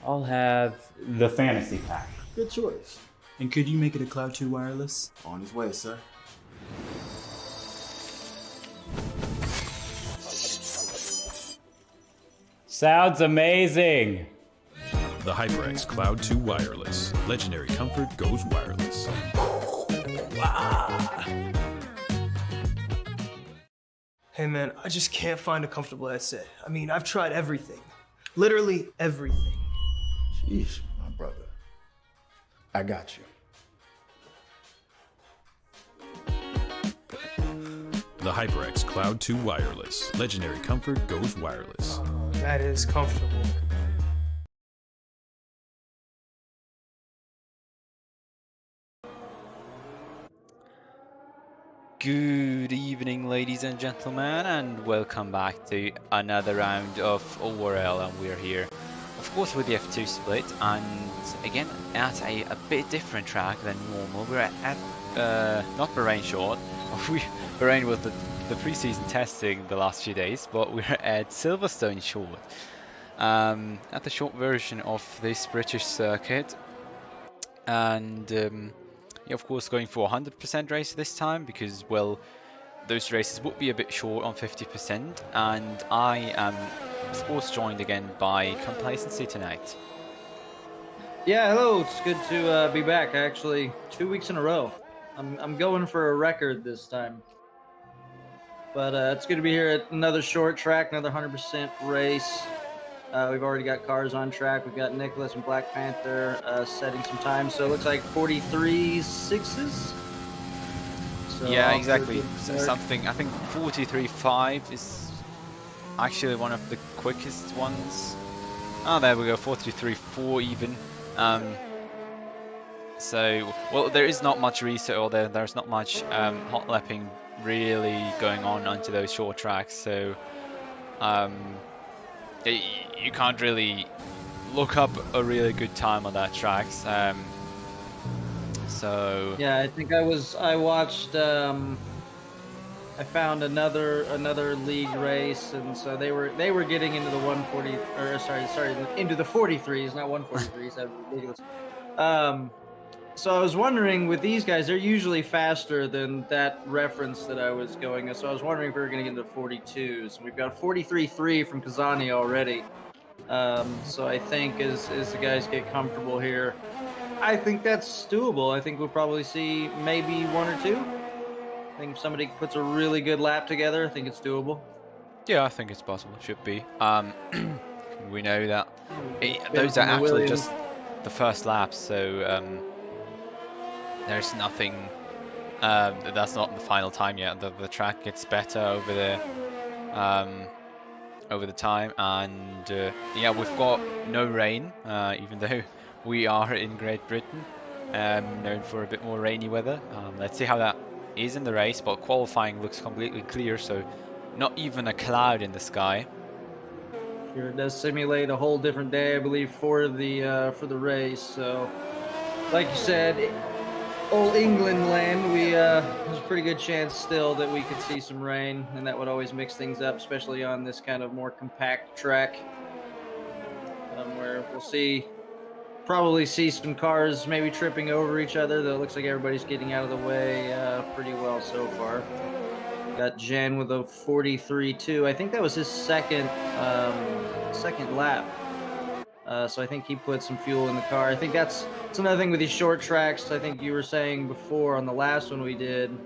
I'll have the fantasy pack. Good choice. And could you make it a Cloud 2 wireless? On his way, sir. Sounds amazing! The HyperX Cloud 2 Wireless. Legendary comfort goes wireless. Hey man, I just can't find a comfortable headset. I mean, I've tried everything. Literally everything. Jeez, my brother. I got you. The HyperX Cloud 2 Wireless. Legendary comfort goes wireless. That is comfortable. Good evening, ladies and gentlemen, and welcome back to another round of ORL, and we're here, of course, with the F2 split, and again at a bit different track than normal. We're at not Bahrain Short. Bahrain was the pre-season testing the last few days, but we're at Silverstone Short, at the short version of this British circuit, and yeah, of course, going for 100% race this time because, well, those races would be a bit short on 50%, and I am, of course, joined again by Complacency tonight. Yeah, hello. It's good to be back. Actually, 2 weeks in a row. I'm going for a record this time. But it's good to be here at another short track, another 100% race. We've already got cars on track. We've got Nicholas and Black Panther setting some time. So it looks like 43.6s. So yeah, exactly. So something, I think 43.5 is actually one of the quickest ones. Oh, there we go, 43.4 even. So, well, there is not much reset, or there's not much hot lapping really going on onto those short tracks. So, you can't really look up a really good time on that track. So yeah, I think I watched. I found another league race, and so they were getting into the 140, or sorry, into the 43s, not 143s. That was ridiculous. So I was wondering, with these guys, they're usually faster than that reference that I was going. So I was wondering if we were going to get into 42s. We've got 43.3 from Kazani already. So I think as the guys get comfortable here, I think that's doable. I think we'll probably see maybe one or two. I think if somebody puts a really good lap together, I think it's doable. yeah, I think it's possible. Should be. We know that those are actually just the first laps, so there's nothing. That's not the final time yet. The track gets better over the time, and yeah, we've got no rain, even though we are in Great Britain, known for a bit more rainy weather. Let's see how that is in the race, but qualifying looks completely clear, so not even a cloud in the sky. Sure, it does simulate a whole different day, I believe, for the race. So, like you said, old England land, there's a pretty good chance still that we could see some rain, and that would always mix things up, especially on this kind of more compact track, where we'll probably see some cars maybe tripping over each other, though it looks like everybody's getting out of the way pretty well so far. Got Jan with a 43.2. I think that was his second lap. So I think he put some fuel in the car. I think that's another thing with these short tracks. I think you were saying before on the last one we did,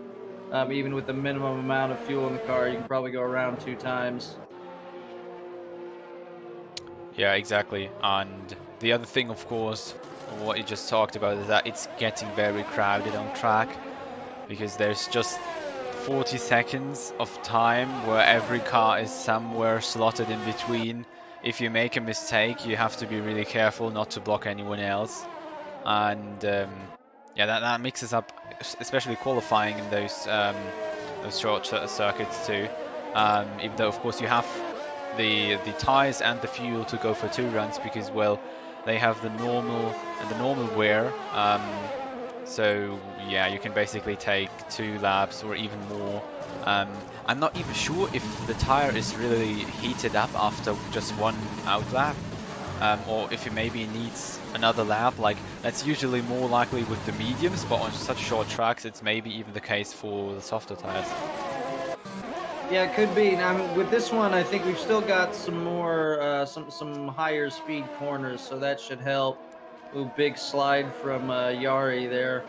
even with the minimum amount of fuel in the car, you can probably go around 2 times. Yeah, exactly. And the other thing, of course, what you just talked about, is that it's getting very crowded on track, because there's just 40 seconds of time where every car is somewhere slotted in between. If you make a mistake, you have to be really careful not to block anyone else. And yeah, that mixes up, especially qualifying in those short circuits too. Even though, of course, you have the tires and the fuel to go for 2 runs, because, well, they have the normal wear. So yeah, you can basically take 2 laps or even more. I'm not even sure if the tire is really heated up after just 1 out lap. or if it maybe needs another lap. Like, that's usually more likely with the mediums, but on such short tracks, it's maybe even the case for the softer tires. Yeah, it could be. Now with this one, I think we've still got some more, some higher speed corners, so that should help. Ooh, big slide from Yari there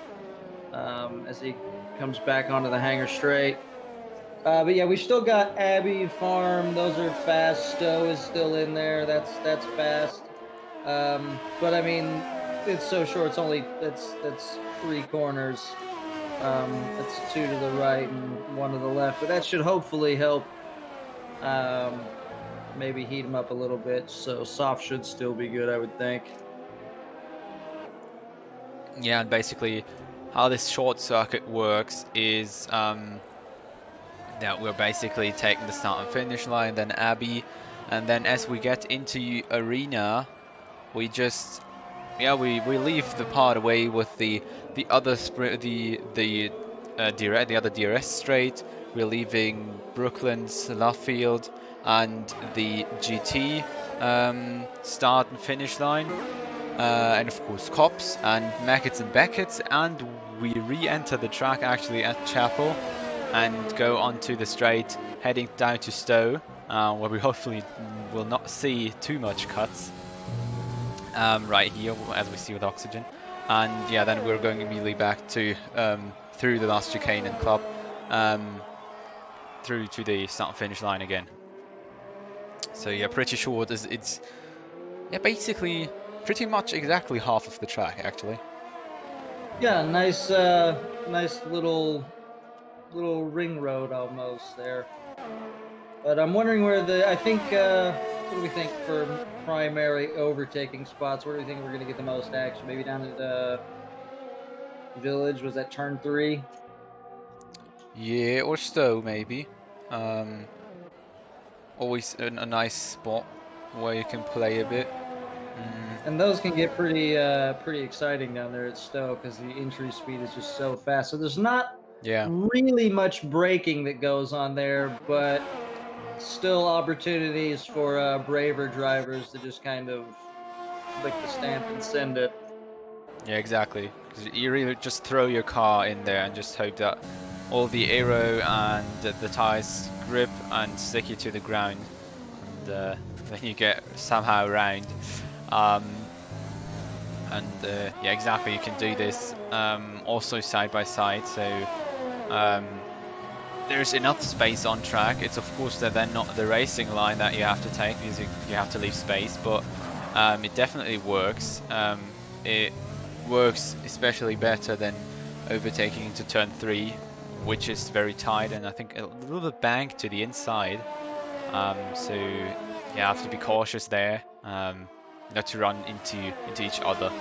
as he comes back onto the hanger straight. But yeah, we still got Abbey Farm. Those are fast. Stowe is still in there. That's fast. But I mean, it's so short. It's only that's 3 corners. That's 2 to the right and 1 to the left. But that should hopefully help. Maybe heat them up a little bit. So soft should still be good, I would think. Yeah, and basically how this short circuit works is that we're basically taking the start and finish line, then Abbey, and then as we get into arena, we just we leave the part away with the other the other DRS straight. We're leaving Brooklands, Luffield, and the GT start and finish line. And of course Cops and Mackett's and Beckett's, and we re-enter the track actually at Chapel and go onto the straight heading down to Stowe, where we hopefully will not see too much cuts right here as we see with Oxygen. And yeah, then we're going immediately back to through the last chicane and club through to the start and finish line again. So yeah, pretty short. It's basically pretty much exactly half of the track actually. Yeah, nice little ring road almost there. But I'm wondering where I think, what do we think for primary overtaking spots? Where do we think we're going to get the most action? Maybe down at Village, was that turn 3? Yeah, or Stowe maybe. Always a nice spot where you can play a bit. And those can get pretty exciting down there at Stowe because the entry speed is just so fast. So there's not really much braking that goes on there, but still opportunities for braver drivers to just kind of lick the stamp and send it. Yeah, exactly. Because you really just throw your car in there and just hope that all the aero and the tires grip and stick you to the ground, and then you get somehow around. Yeah, exactly. You can do this also side by side. So there's enough space on track. It's of course then not the racing line that you have to take because you have to leave space, but it definitely works. It works especially better than overtaking into turn 3, which is very tight and I think a little bit banked to the inside. So you have to be cautious there, not to run into each other.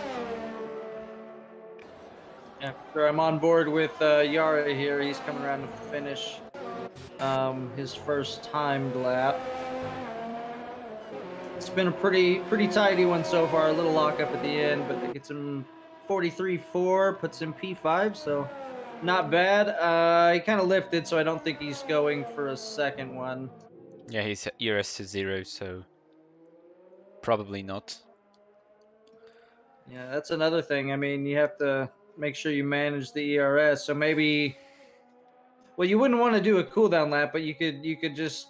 Yeah, sure. I'm on board with Yara here. He's coming around to finish his first timed lap. It's been a pretty tidy one so far. A little lockup at the end, but it gets him 43.4, puts him P5, so not bad. He kind of lifted, so I don't think he's going for a second one. Yeah, he's ERS to 0, so probably not. Yeah, that's another thing. I mean, you have to make sure you manage the ERS. So maybe, well, you wouldn't want to do a cooldown lap, but you could just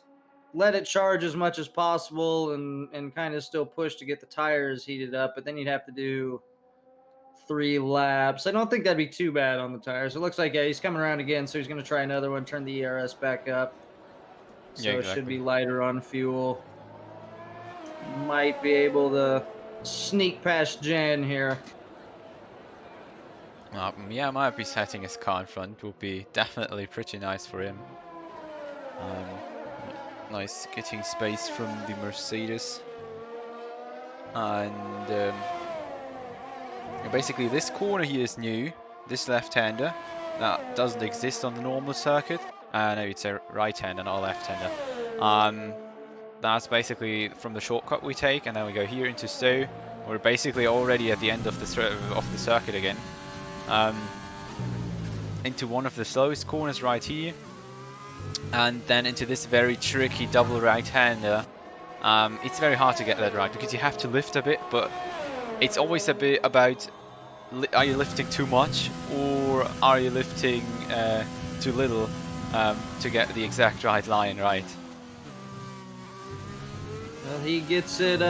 let it charge as much as possible and kind of still push to get the tires heated up. But then you'd have to do 3 laps. I don't think that'd be too bad on the tires. It looks like, yeah, he's coming around again, so he's going to try another one, turn the ERS back up. So yeah, exactly. It should be lighter on fuel. Might be able to sneak past Jan here. Yeah, I might be setting his car in front. Would be definitely pretty nice for him. Nice getting space from the Mercedes. And basically this corner here is new. This left-hander that doesn't exist on the normal circuit. No, it's a right-hander, not a left-hander. That's basically from the shortcut we take, and then we go here into Stowe. We're basically already at the end of the circuit again. Into one of the slowest corners right here, and then into this very tricky double right-hander it's very hard to get that right because you have to lift a bit, but it's always a bit about are you lifting too much or are you lifting too little to get the exact right line right. Well, he gets it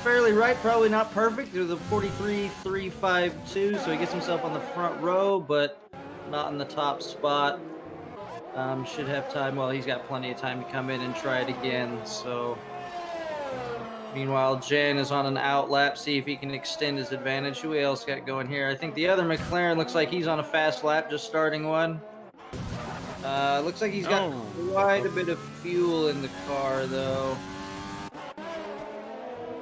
fairly right, probably not perfect through the 43.352, so he gets himself on the front row, but not in the top spot. Should have time. Well, he's got plenty of time to come in and try it again. So, meanwhile, Jan is on an out lap. See if he can extend his advantage. Who else got going here? I think the other McLaren looks like he's on a fast lap, just starting one. Looks like he's got quite a bit of fuel in the car, though.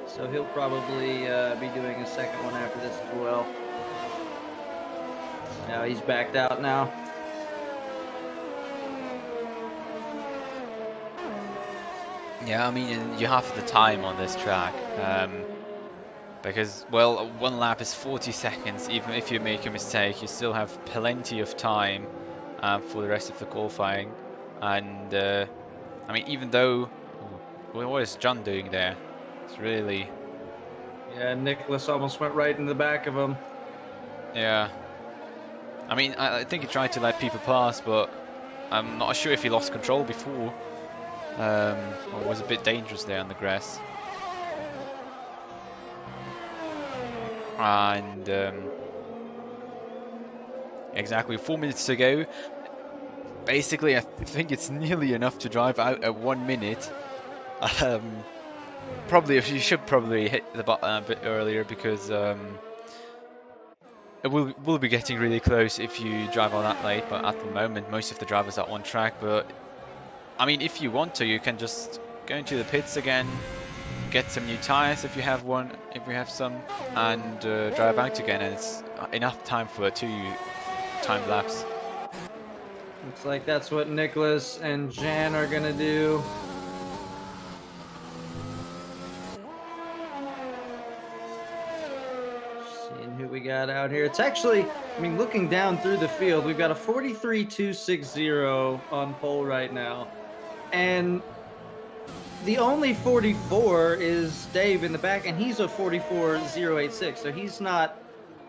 So he'll probably be doing a second one after this as well. Now he's backed out now. Yeah, I mean, you have the time on this track, because, well, one lap is 40 seconds. Even if you make a mistake, you still have plenty of time for the rest of the qualifying. And, I mean, even though, what is John doing there? It's really... Yeah, Nicholas almost went right in the back of him. Yeah. I mean, I think he tried to let people pass, but I'm not sure if he lost control before. Or was a bit dangerous there on the grass. And exactly 4 minutes to go. Basically, I think it's nearly enough to drive out at 1 minute. Probably, you should probably hit the button a bit earlier because it will be getting really close if you drive on that late. But at the moment, most of the drivers are on track. But I mean, if you want to, you can just go into the pits again, get some new tires if you have some, and drive out again, and it's enough time for 2 timed laps. Looks like that's what Nicholas and Jan are gonna do. Seeing who we got out here. It's actually, I mean, looking down through the field, we've got a 43.260 on pole right now. And the only 44 is Dave in the back, and he's a 44.086. So he's not,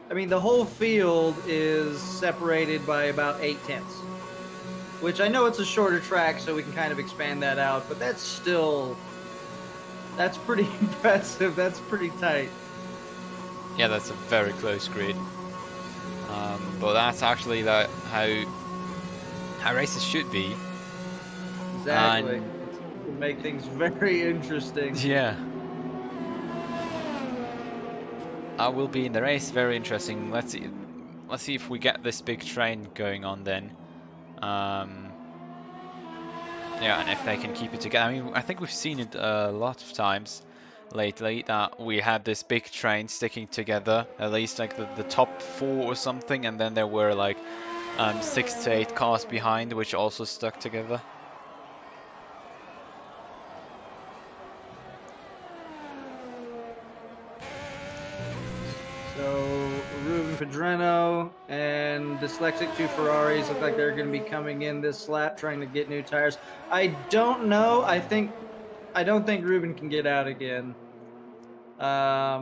I mean, the whole field is separated by about 0.8, which I know it's a shorter track, so we can kind of expand that out, but that's still, that's pretty impressive. That's pretty tight. Yeah, that's a very close grid. But that's actually how races should be. Exactly. It can make things very interesting. Yeah. I will be in the race. Very interesting. Let's see if we get this big train going on then. Yeah, and if they can keep it together. I mean, I think we've seen it a lot of times lately that we had this big train sticking together, at least like the top 4 or something, and then there were like 6 to 8 cars behind which also stuck together. So Ruben Pedreno and Dyslexic, 2 Ferraris, look like they're going to be coming in this lap trying to get new tires. I don't know. I don't think Ruben can get out again. By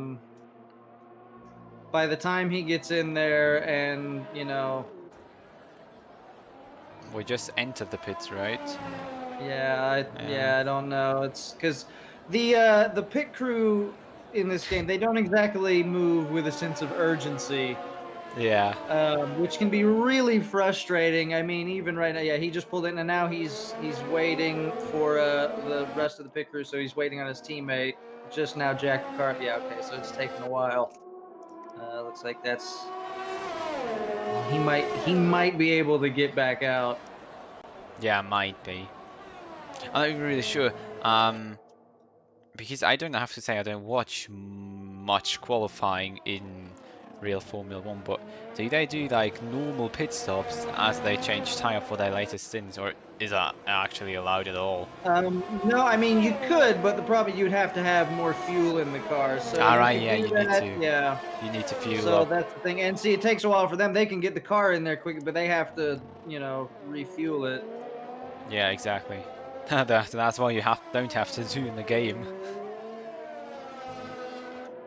the time he gets in there, and you know, We just entered the pits, right? yeah, I don't know. It's because the pit crew in this game, they don't exactly move with a sense of urgency. Yeah. Which can be really frustrating. I mean, even right now, yeah, he just pulled in, and now he's waiting for the rest of the pit crew, so he's waiting on his teammate. Just now, Jack Carp. Yeah, okay, so it's taken a while. Looks like that's he might be able to get back out. Yeah, might be. I'm not really sure. Because I don't have to say I don't watch much qualifying in real Formula 1, but do they do like normal pit stops as they change tire for their latest stints, or is that actually allowed at all? No, I mean you could, but the problem you'd have to have more fuel in the car. So Alright, yeah, you need to. Yeah. You need to fuel So up. that's the thing, and see, it takes a while for them. They can get the car in there quick, but they have to, you know, refuel it. Yeah, exactly. That's why you don't have to do in the game.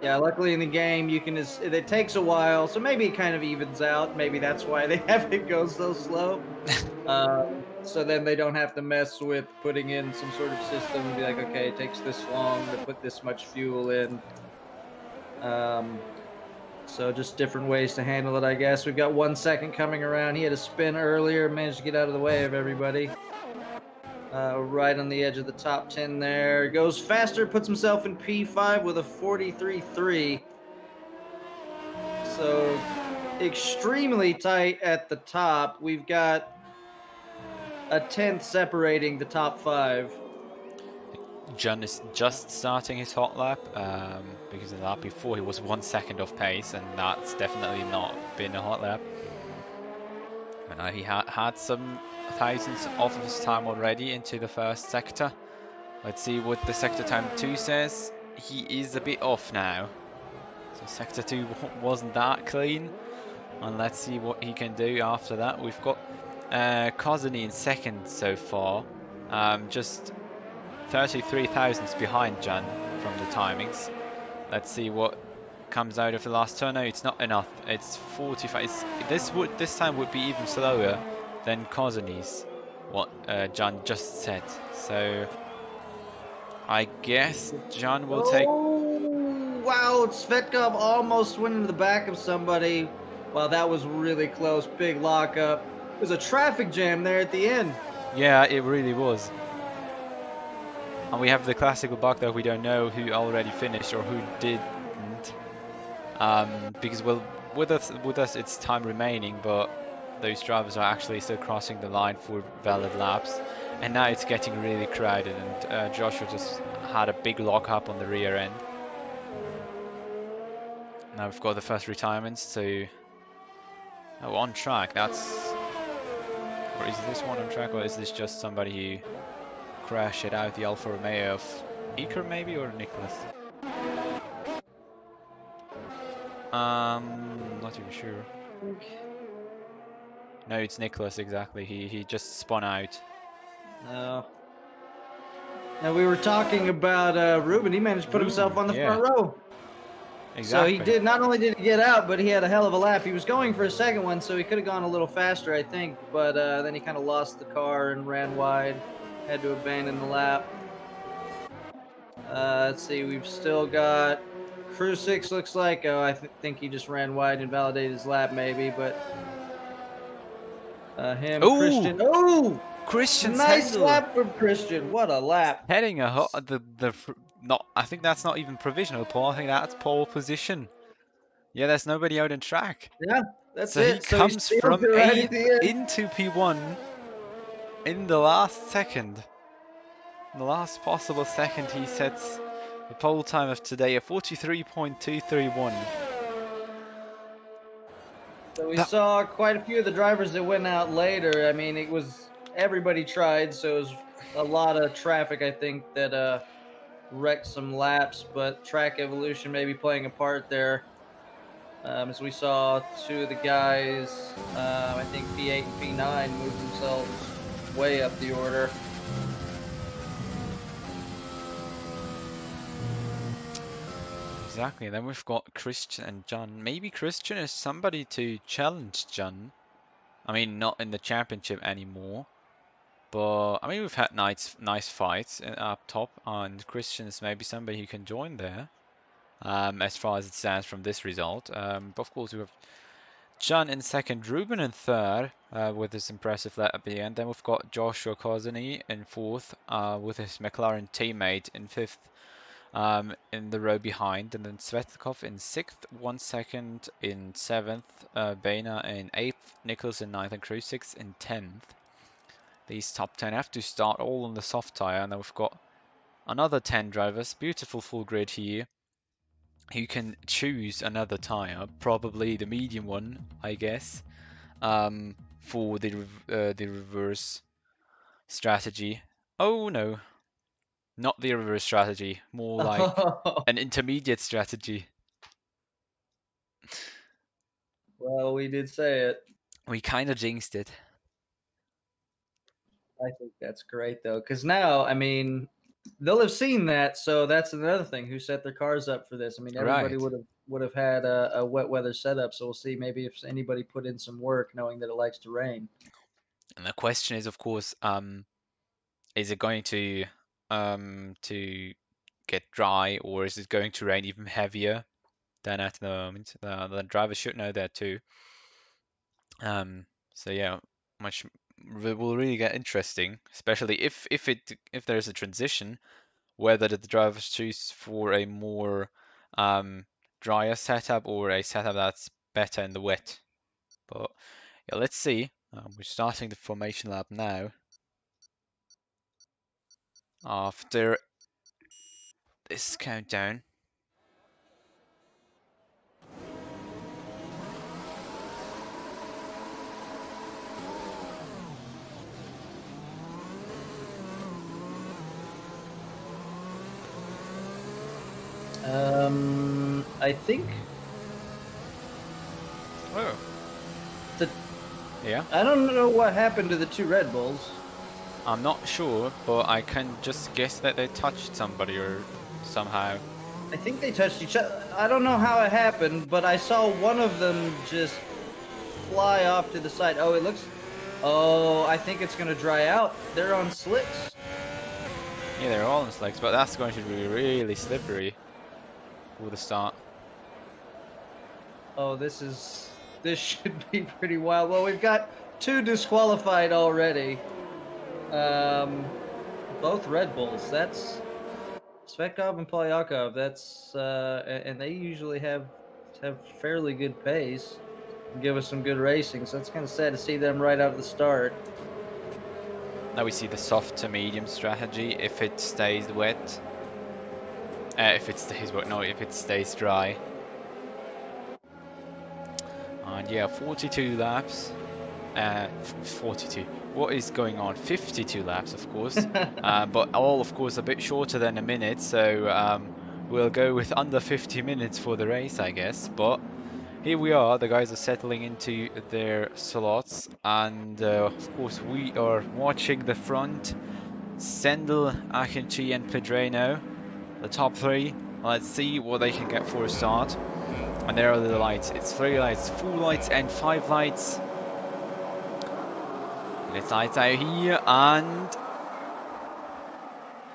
Yeah, luckily in the game you can just, it takes a while, so maybe it kind of evens out. Maybe that's why they have it go so slow. So then they don't have to mess with putting in some sort of system and be like, okay, it takes this long to put this much fuel in. So just different ways to handle it, I guess. We've got 1 second coming around. He had a spin earlier, managed to get out of the way of everybody. Right on the edge of the top 10 there. Goes faster, puts himself in P5 with a 43.3. So extremely tight at the top. We've got a 10th separating the top 5. John is just starting his hot lap because in the lap before he was 1 second off pace, and that's definitely not been a hot lap. And he had some thousands off of his time already into the first sector. Let's see what the sector time 2 says. He is a bit off now. So sector 2 wasn't that clean. And let's see what he can do after that. We've got Kozany in second so far. Just 33 thousandths behind Jan from the timings. Let's see what comes out of the last turn. No, it's not enough. It's 45. This time would be even slower than Kozany's, what Jan just said. So I guess Jan will take. Oh, wow. Svetkov almost went into the back of somebody. Wow, that was really close. Big lockup. There's a traffic jam there at the end. Yeah, it really was. And we have the classical bug that we don't know who already finished or who didn't. Because, well, with us it's time remaining, but those drivers are actually still crossing the line for valid laps. And now it's getting really crowded, and Joshua just had a big lock-up on the rear end. Now we've got the first retirements, so... Oh, on track, that's... Or is this one on track, or is this just somebody who crashed it out the Alfa Romeo of Iker maybe, or Nicholas? Not even sure. No, it's Nicholas, exactly. He just spun out. No. Now we were talking about Ruben. He managed to put himself on the front row. Exactly. So he did. Not only did he get out, but he had a hell of a lap. He was going for a second one, so he could have gone a little faster, I think. But then he kind of lost the car and ran wide. Had to abandon the lap. Let's see. We've still got Crew 6. Looks like. Oh, I think he just ran wide and validated his lap, maybe. But him, Ooh! Christian. Oh! Christian's Nice handle. lap from Christian. What a lap. Heading not. I think that's not even provisional pole. I think that's pole position. Yeah, there's nobody out in track. Yeah, that's So it. he comes from right 8th into P1 in the last second. In the last possible second, he sets the pole time of today at 43.231. So we saw quite a few of the drivers that went out later. I mean, it was everybody tried, so it was a lot of traffic, I think, that wrecked some laps, but track evolution may be playing a part there. As we saw two of the guys, I think P8 and P9 moved themselves way up the order. Exactly, then we've got Christian and John. Maybe Christian is somebody to challenge John. I mean, not in the championship anymore. But, I mean, we've had nice fights up top. And Christian is maybe somebody who can join there. As far as it stands from this result. But of course, we have John in second, Ruben in third, with his impressive lap at the end. Then we've got Joshua Kozany in fourth, with his McLaren teammate in fifth, in the row behind. And then Svetkov in sixth, 1 second in seventh, Baina in eighth, Nichols in ninth, and Crew 6 in 10th. These top 10 have to start all on the soft tyre, and then we've got another 10 drivers, beautiful full grid here. You can choose another tire, probably the medium one, I guess, for the reverse strategy. Oh no, not the reverse strategy, more like an intermediate strategy. Well, we did say it. We kind of jinxed it. I think that's great though, because now, I mean, they'll have seen that, so that's another thing. Who set their cars up for this? I mean, everybody Right. would have had a wet weather setup, so we'll see maybe if anybody put in some work, knowing that it likes to rain. And the question is, of course, is it going to get dry, or is it going to rain even heavier than at the moment? The driver should know that too. So yeah, much will really get interesting, especially if there's a transition, whether the drivers choose for a more um, drier setup or a setup that's better in the wet. But yeah, let's see. We're starting the formation lap now. After this countdown. I think Oh, the yeah. I don't know what happened to the two Red Bulls. I'm not sure, but I can just guess that they touched somebody or somehow. I think they touched each other. I don't know how it happened, but I saw one of them just fly off to the side. Oh, it looks. Oh, I think it's gonna dry out. They're on slicks. Yeah, they're all on slicks, but that's going to be really slippery for the start. Oh, this should be pretty wild. Well, we've got two disqualified already. Both Red Bulls. That's Svetkov and Polyakov. That's and they usually have fairly good pace, and give us some good racing. So it's kind of sad to see them right out of the start. Now we see the soft to medium strategy if it stays wet. If it stays wet, no, if it stays dry. And yeah, 42 laps. 42. What is going on? 52 laps, of course. But all, of course, a bit shorter than a minute. So we'll go with under 50 minutes for the race, I guess. But here we are. The guys are settling into their slots. And of course, we are watching the front. Sendel, Akinci, and Pedreno. The top three. Let's see what they can get for a start. And there are the lights. It's 3 lights, 4 lights, and 5 lights. Let's lights out here, and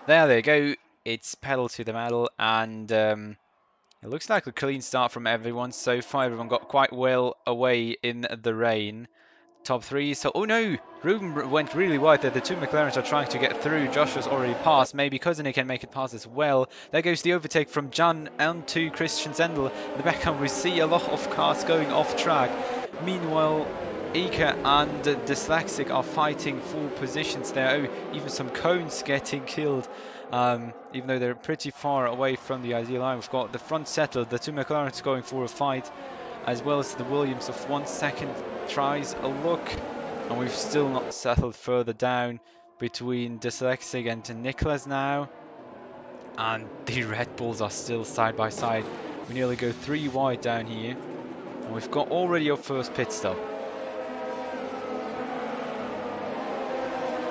there they go. It's pedal to the metal, and it looks like a clean start from everyone so far. Everyone got quite well away in the rain. Top three. So, oh no, Ruben went really wide there. The two McLarens are trying to get through. Joshua's already passed. Maybe Kozeny can make it pass as well. There goes the overtake from Jan and to Christian Zendel. In the background, we see a lot of cars going off track. Meanwhile, Ika and Dyslexic are fighting for positions there. Oh, even some cones getting killed. Even though they're pretty far away from the ideal line. We've got the front settled. The two McLarens going for a fight, as well as the Williams of 1 second tries a look, and we've still not settled further down between Dyslexic and Nicholas now, and the Red Bulls are still side by side. We nearly go 3 wide down here, and we've got already our first pit stop.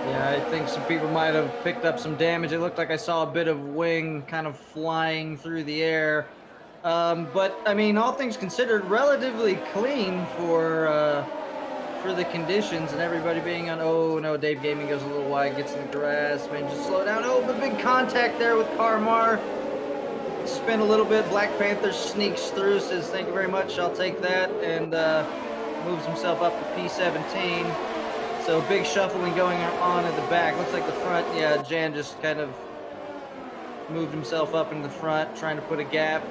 Yeah, I think some people might have picked up some damage. It looked like I saw a bit of wing kind of flying through the air. But I mean, all things considered, relatively clean for the conditions and everybody being on. Oh no, Dave Gaming goes a little wide, gets in the grass. Man, just slow down. Oh, but big contact there with Carmar. Spin a little bit. Black Panther sneaks through, says thank you very much, I'll take that, and moves himself up to P17. So big shuffling going on at the back. Looks like the front. Yeah, Jan just kind of moved himself up in the front, trying to put a gap.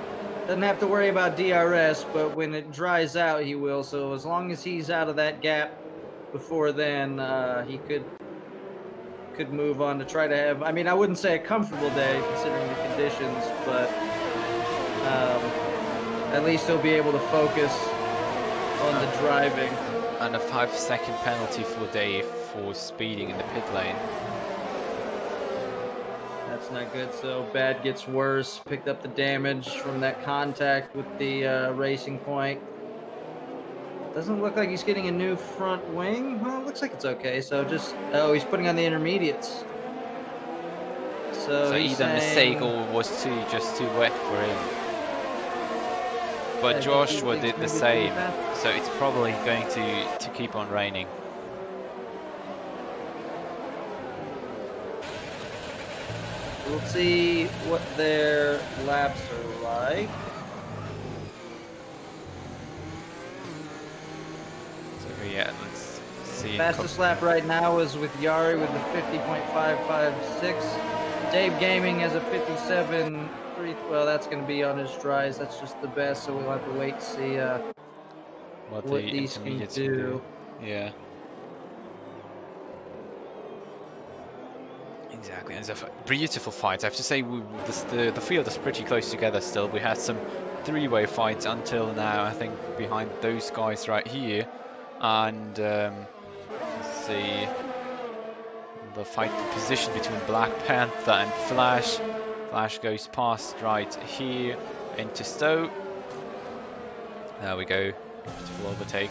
Doesn't have to worry about DRS, but when it dries out, he will. So as long as he's out of that gap before then, he could move on to try to have. I mean, I wouldn't say a comfortable day considering the conditions, but at least he'll be able to focus on the driving. And a 5-second penalty for Dave for speeding in the pit lane. That's not good. So bad gets worse. Picked up the damage from that contact with the racing point. Doesn't look like he's getting a new front wing. Well, it looks like it's okay. So just, oh, he's putting on the intermediates. So he's either mistake saying, or was just too wet for him. But I think he Joshua thinks did the maybe it's same, pretty fast. so it's probably going to keep on raining. We'll see what their laps are like. So yeah, let's see. Fastest lap right now is with Yari with the 50.556. Dave Gaming has a 57. Well, that's going to be on his dries. That's just the best, so we'll have to wait to see what what the these can intermediates do. Yeah. Exactly, and it's a beautiful fight. I have to say, the field is pretty close together still. We had some three-way fights until now, I think, behind those guys right here. And let's see, the fight for position between Black Panther and Flash. Flash goes past right here into Stowe. There we go, beautiful overtake.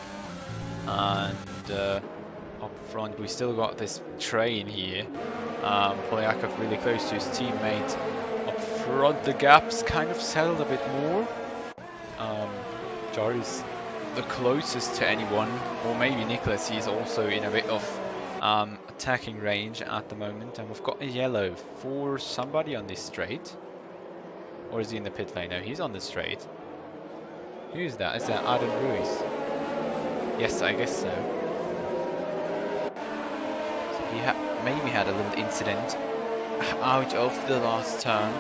And up front we still got this train here. Polyakov really close to his teammate. Up front the gap's kind of settled a bit more. Jari's the closest to anyone, or maybe Nicholas, he's also in a bit of attacking range at the moment. And we've got a yellow for somebody on this straight. Or is he in the pit lane? No, he's on the straight. Who's that? Is that Adam Ruiz? Yes, I guess so. He maybe had a little incident out of the last turn.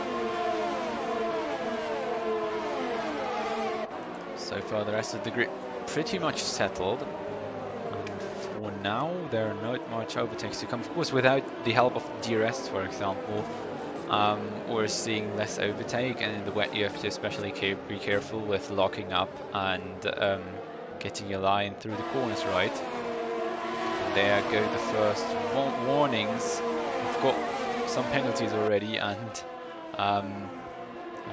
So far the rest of the grid pretty much settled. And for now there are not much overtakes to come. Of course, without the help of DRS, for example, we're seeing less overtake, and in the wet you have to especially be careful with locking up and getting your line through the corners right. There go the first warnings. We've got some penalties already, and I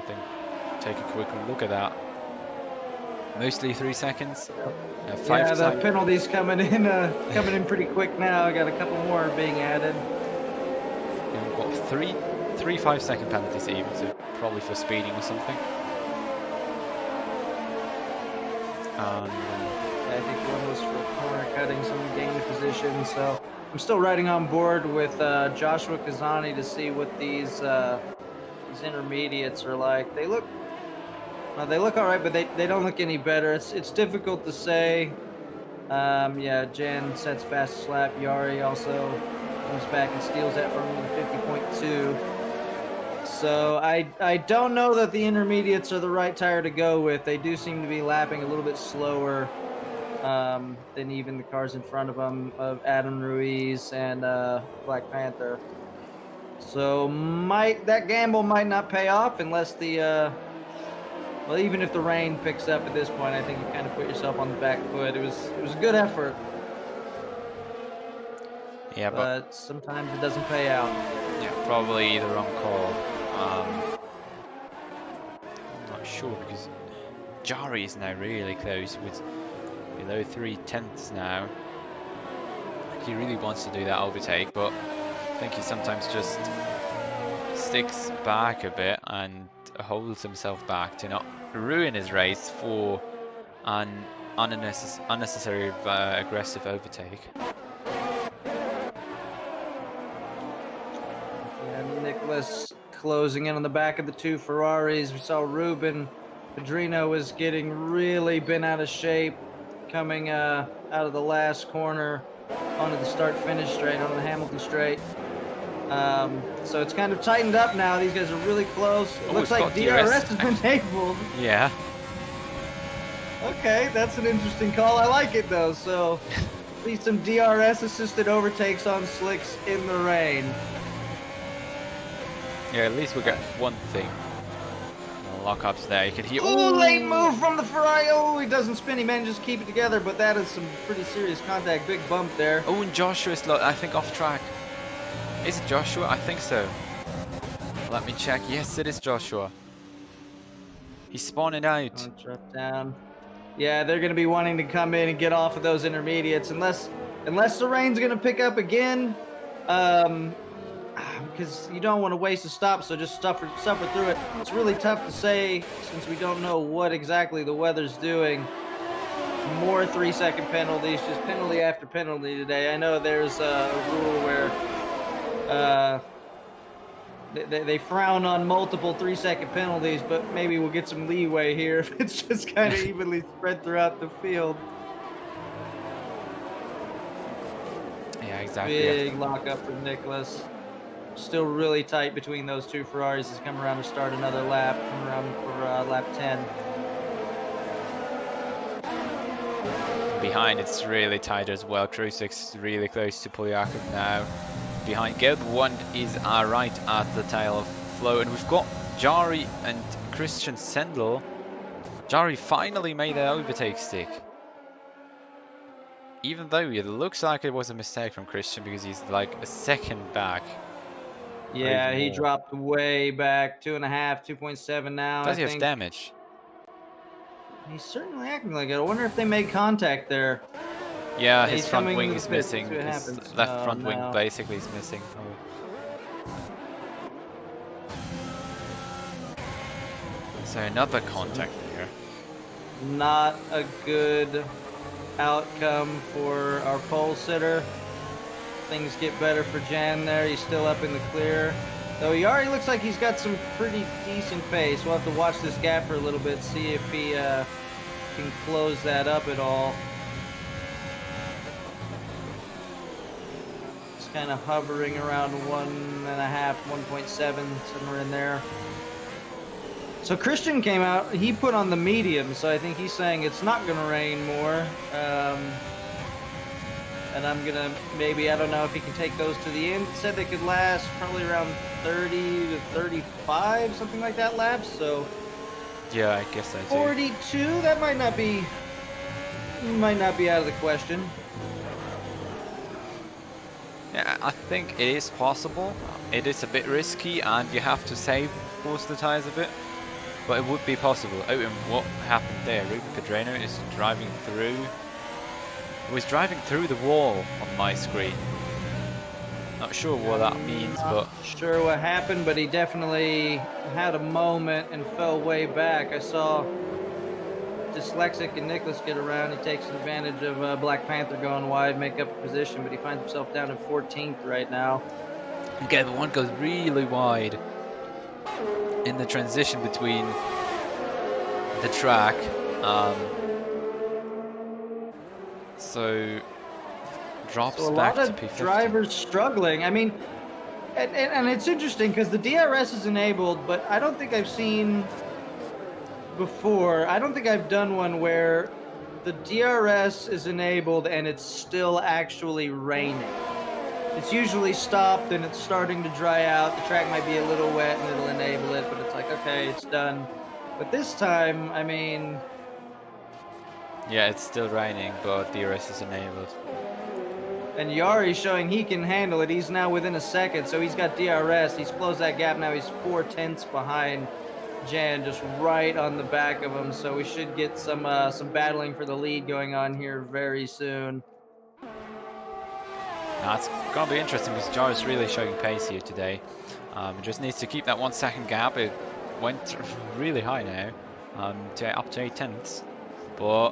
think take a quick look at that. Mostly 3 seconds. Yeah, the penalties coming in pretty quick now. I got a couple more being added. Yeah, we've got three 5-second penalties even, so probably for speeding or something. I think one was for corner cutting, someone gained a position. So I'm still riding on board with Joshua Kazani to see what these intermediates are like. They look all right, but they don't look any better. It's difficult to say. Yeah, Jan sets fastest lap. Yari also comes back and steals that from him with 50.2. So I don't know that the intermediates are the right tire to go with. They do seem to be lapping a little bit slower than even the cars in front of them, of Adam Ruiz and Black Panther. So that gamble might not pay off unless well, even if the rain picks up at this point. I think you kind of put yourself on the back foot. It was a good effort. Yeah, but sometimes it doesn't pay out. Yeah, probably the wrong call. I'm not sure, because Jari is now really close with below 3/10 now. He really wants to do that overtake, but I think he sometimes just sticks back a bit and holds himself back to not ruin his race for an unnecessary aggressive overtake. And Nicholas closing in on the back of the two Ferraris. We saw Ruben Pedrino was getting really bent out of shape coming out of the last corner onto the start-finish straight, onto the Hamilton straight. So it's kind of tightened up now. These guys are really close. It looks like DRS has been enabled. Yeah. Okay, that's an interesting call. I like it though. So at least some DRS-assisted overtakes on slicks in the rain. Yeah, at least we got one thing. Lockups there. You can hear. Oh, late move from the Ferrari. Oh, he doesn't spin. He manages to keep it together, but that is some pretty serious contact. Big bump there. Oh, and Joshua is, I think, off track. Is it Joshua? I think so. Let me check. Yes, it is Joshua. He's spawning out. I'll drop down. Yeah, they're going to be wanting to come in and get off of those intermediates unless the rain's going to pick up again. Because you don't want to waste a stop, so just suffer through it. It's really tough to say since we don't know what exactly the weather's doing. More 3-second penalties, just penalty after penalty today. I know there's a rule where they frown on multiple 3-second penalties, but maybe we'll get some leeway here if it's just kind of evenly spread throughout the field. Yeah, exactly. Big lockup for Nicholas. Still really tight between those two Ferraris. He's come around to start another lap, come around for lap 10. Behind it's really tight as well. Krusak's really close to Polyakov now. Behind Gerb 1 is right at the tail of Flo, and we've got Jari and Christian Sendel. Jari finally made an overtake stick. Even though it looks like it was a mistake from Christian because he's like a second back. Yeah, he more. dropped way back, 2.5, 2.7 now. Does I he have think. damage? He's certainly acting like it. I wonder if they made contact there. Yeah, He's his front coming wing to is the pits, missing. see what His happens. left Oh, front wing no. basically is missing. So another contact here. Not a good outcome for our pole sitter. Things get better for Jan there. He's still up in the clear. Though he already looks like he's got some pretty decent pace. We'll have to watch this gap for a little bit, see if he can close that up at all. It's kind of hovering around 1.5, 1.7, somewhere in there. So Christian came out, he put on the medium, so I think he's saying it's not going to rain more. And I'm going to maybe, I don't know if he can take those to the end. It said they could last probably around 30 to 35, something like that laps. So Yeah, I guess I do. 42, that might not be out of the question. Yeah, I think it is possible. It is a bit risky and you have to save, force the tires a bit. But it would be possible. Oh, and what happened there? Ruben Pedreno is driving through. He was driving through the wall on my screen. Not sure what that means, but... Not sure what happened, but he definitely had a moment and fell way back. I saw Dyslexic and Nicholas get around. He takes advantage of Black Panther going wide, make up a position, but he finds himself down in 14th right now. Okay, the one goes really wide in the transition between the track. So drops So a back lot to of P50. drivers struggling. I mean, and it's interesting because the DRS is enabled, but I don't think I've seen before. I don't think I've done one where the DRS is enabled and it's still actually raining. It's usually stopped and it's starting to dry out. The track might be a little wet and it'll enable it, but it's like, okay, it's done. But this time, I mean... Yeah, it's still raining, but DRS is enabled. And Yari's showing he can handle it. He's now within a second, so he's got DRS. He's closed that gap now. He's 4/10 behind Jan, just right on the back of him. So we should get some battling for the lead going on here very soon. Now it's gonna be interesting because Jar's really showing pace here today. It just needs to keep that 1 second gap. It went really high now, up to 8/10, but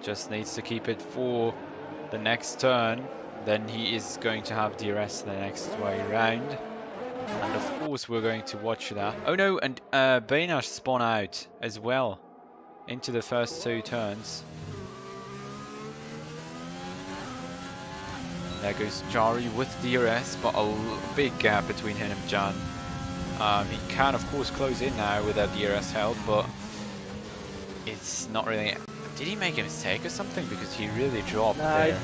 just needs to keep it for the next turn. Then he is going to have DRS the next way around, and of course we're going to watch that. Oh no, and Beinash spun out as well into the first 2 turns. There goes Jari with DRS, but a big gap between him and Jan. He can of course close in now without DRS help, but it's not really... Did he make a mistake or something? Because he really dropped there.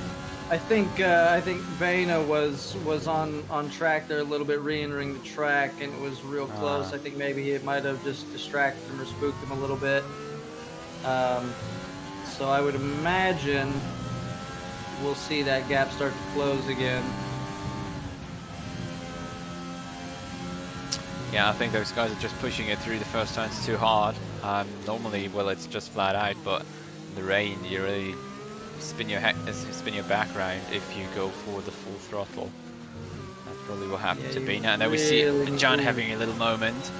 I think Vena was on track there a little bit, re-entering the track, and it was real close. I think maybe it might have just distracted him or spooked him a little bit. So I would imagine we'll see that gap start to close again. Yeah, I think those guys are just pushing it through the first turns too hard. Normally, well, it's just flat out, but in the rain, you really spin your back round if you go for the full throttle. That's probably what happened to Bina. And then we see John having a little moment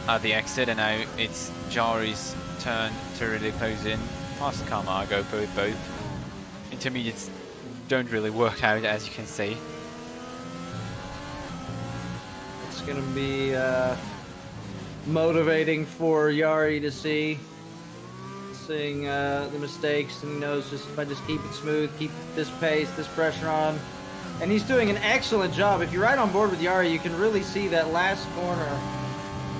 at the exit, and now it's Jari's turn to really close in. Fast car Margo, both. Intermediates don't really work out, as you can see. It's gonna be motivating for Yari to see, seeing the mistakes, and he knows just if I just keep it smooth, keep this pace, this pressure on, and he's doing an excellent job. If you're right on board with Yari, you can really see that last corner,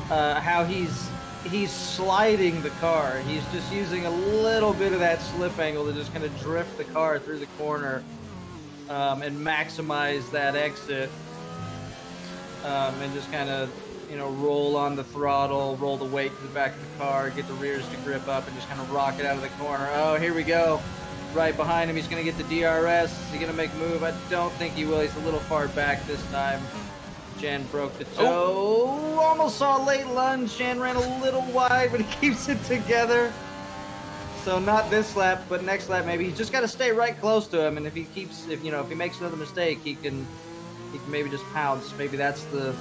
how he's sliding the car. He's just using a little bit of that slip angle to just kind of drift the car through the corner and maximize that exit, and just kind of, you know, roll on the throttle, roll the weight to the back of the car, get the rears to grip up, and just kind of rock it out of the corner. Oh, here we go. Right behind him, he's going to get the DRS. Is he going to make a move? I don't think he will. He's a little far back this time. Jan broke the toe. Almost saw a late lunge. Jan ran a little wide, but he keeps it together. So not this lap, but next lap maybe. He's just got to stay right close to him, and if he makes another mistake, he can maybe just pounce. Maybe that's the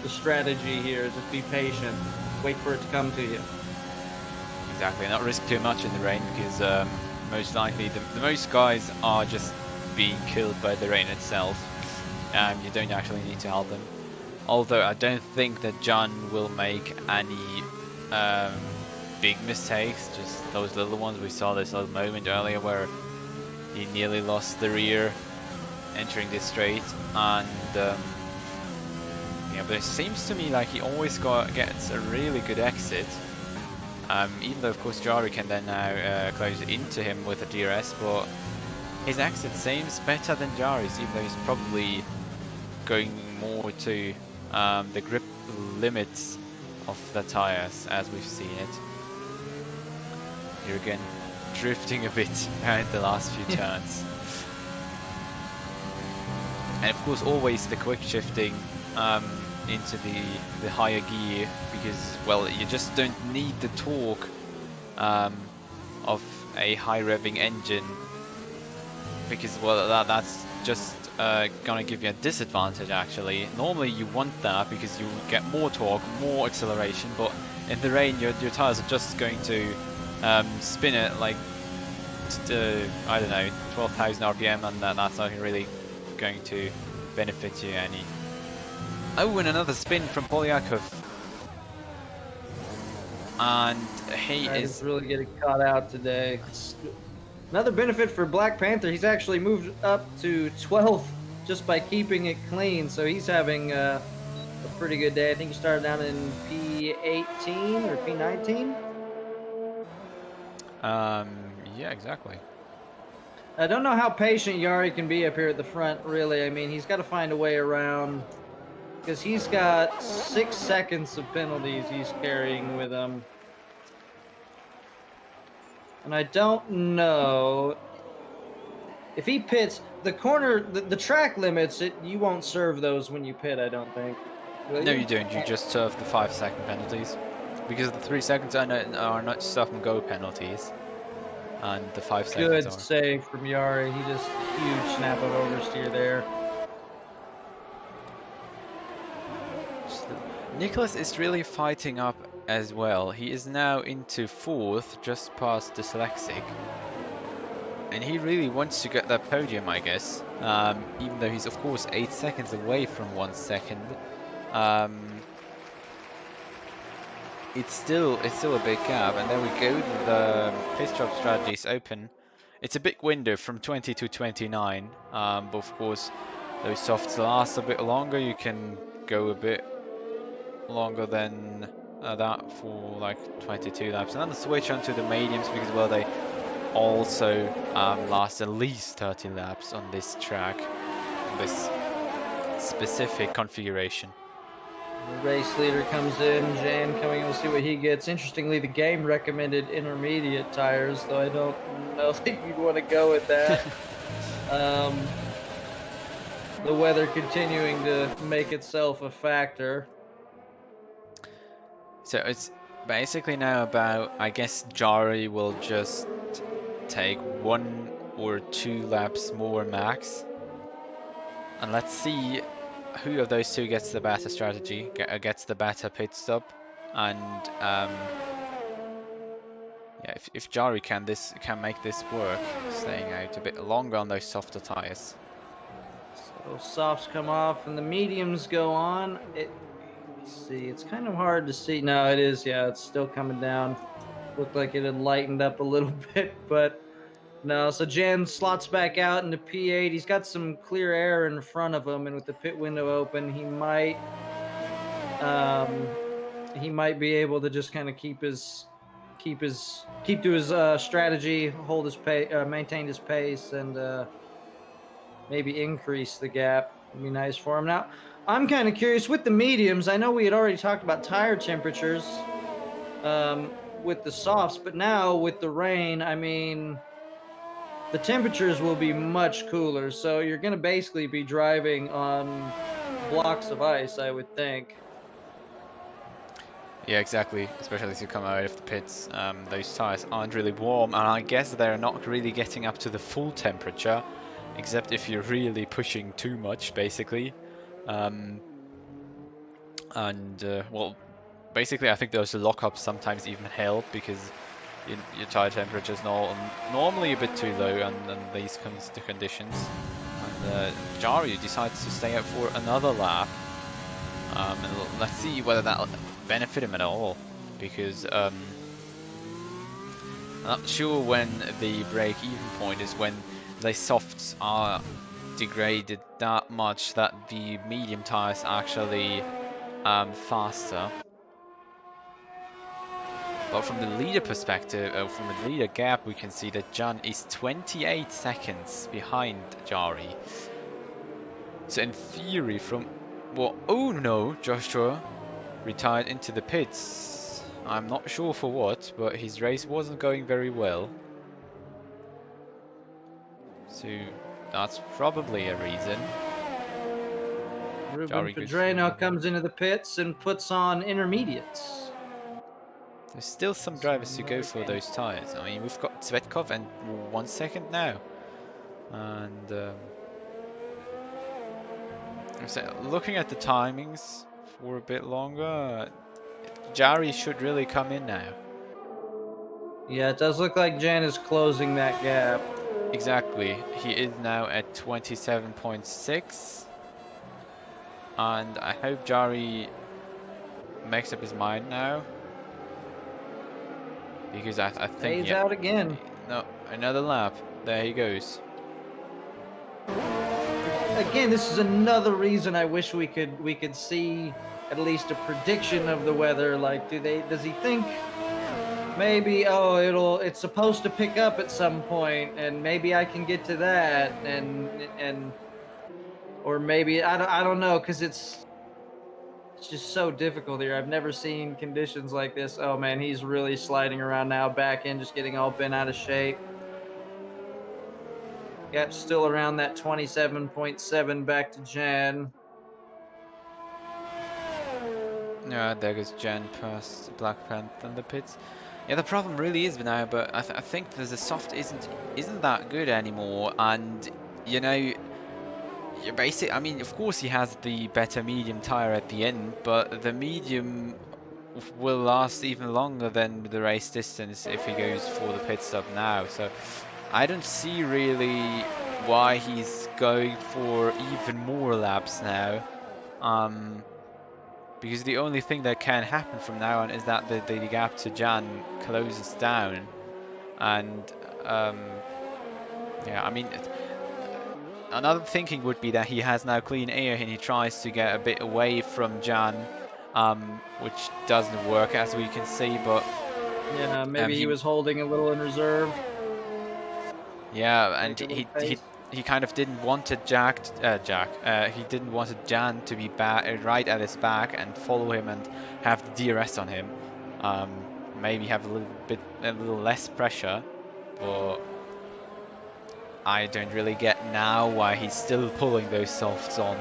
strategy here. Just be patient, wait for it to come to you. Exactly, not risk too much in the rain, because most likely the most guys are just being killed by the rain itself. You don't actually need to help them. Although I don't think that John will make any big mistakes, just those little ones. We saw this little moment earlier where he nearly lost the rear entering this straight, and yeah, but it seems to me like he always gets a really good exit. Even though of course Jari can then now close into him with a DRS, but his exit seems better than Jari's, even though he's probably going more to the grip limits of the tires as we've seen it. Here again, drifting a bit around the last few turns. And of course always the quick shifting into the higher gear, because, well, you just don't need the torque of a high revving engine, because, well, that's just gonna give you a disadvantage actually. Normally you want that because you get more torque, more acceleration, but in the rain your tires are just going to spin it like I don't know, 12,000 RPM, and that's not really going to benefit you any. Oh, and another spin from Polyakov, and he is really getting caught out today. Another benefit for Black Panther, he's actually moved up to 12th just by keeping it clean, so he's having a pretty good day. I think he started down in P18 or P19. Yeah, exactly. I don't know how patient Yari can be up here at the front, really. I mean, he's got to find a way around, because he's got 6 seconds of penalties he's carrying with him. And I don't know if he pits the corner, the track limits. You won't serve those when you pit, I don't think. No, you don't. You just serve the 5-second penalties, because the 3 seconds are not stop and go penalties, and the 5 seconds Good are. save from Yari. He just huge snap of oversteer there. Nicholas is really fighting up as well. He is now into 4th, just past Dyslexic, and he really wants to get that podium, I guess. Even though he's of course 8 seconds away from 1 second, it's still a big gap. And then we go to the pit stop strategies open. It's a big window from 20 to 29, but of course those softs last a bit longer. You can go a bit longer than that for like 22 laps, and then the switch onto the mediums, because, well, they also last at least 30 laps on this track, this specific configuration. The race leader comes in, Jan coming in, we'll see what he gets. Interestingly, the game recommended intermediate tires, though I don't think you'd want to go with that. The weather continuing to make itself a factor. So it's basically now about, I guess Jari will just take 1 or 2 laps more max. And let's see who of those two gets the better strategy, gets the better pit stop. And yeah, if Jari can make this work, staying out a bit longer on those softer tires. So softs come off and the mediums go on. Let's see, it's kind of hard to see. No, it is. Yeah, it's still coming down. Looked like it had lightened up a little bit, but no. So Jan slots back out into P8. He's got some clear air in front of him, and with the pit window open, he might be able to just kind of keep to his strategy, hold his pace, maintain his pace, and maybe increase the gap. It'd be nice for him. Now, I'm kind of curious with the mediums. I know we had already talked about tire temperatures with the softs, but now with the rain, I mean, the temperatures will be much cooler. So you're going to basically be driving on blocks of ice, I would think. Yeah, exactly. Especially as you come out of the pits, those tires aren't really warm, and I guess they're not really getting up to the full temperature, except if you're really pushing too much, basically. Well, basically, I think those lockups sometimes even help because your tire temperature is normally a bit too low under these kinds of conditions. And Jari decides to stay out for another lap, and let's see whether that'll benefit him at all, because I'm not sure when the break-even point is, when the softs are degraded that much that the medium tires actually faster. But from the leader perspective, from the leader gap, we can see that Jan is 28 seconds behind Jari. So in theory, oh no, Joshua retired into the pits. I'm not sure for what, but his race wasn't going very well. So that's probably a reason. Ruben Pedreno comes into the pits and puts on intermediates. There's still some drivers who go for those tires. I mean, we've got Tsvetkov and 1 second now. And so looking at the timings for a bit longer, Jari should really come in now. Yeah, it does look like Jan is closing that gap. Exactly. He is now at 27.6. And I hope Jari makes up his mind now. Because I think... He's out again. No, another lap. There he goes. Again, this is another reason I wish we could see at least a prediction of the weather. Like, does he think maybe, it's supposed to pick up at some point, and maybe I can get to that, or maybe I don't know, because it's just so difficult here. I've never seen conditions like this. Oh man, he's really sliding around now, back in, just getting all bent out of shape. Gap's still around that 27.7 back to Jan. Yeah, there goes Jan past Black Panther in the pits. Yeah, the problem really is now, but I think the soft isn't that good anymore, and you know, I mean, of course he has the better medium tire at the end, but the medium will last even longer than the race distance if he goes for the pit stop now. So I don't see really why he's going for even more laps now. Because the only thing that can happen from now on is that the gap to Jan closes down. And yeah, I mean, another thinking would be that he has now clean air and he tries to get a bit away from Jan, which doesn't work, as we can see, but... Yeah, maybe he was holding a little in reserve. Yeah, and he kind of didn't want he didn't want Jan to be right at his back and follow him and have the DRS on him. Maybe have a little less pressure, but I don't really get now why he's still pulling those softs on.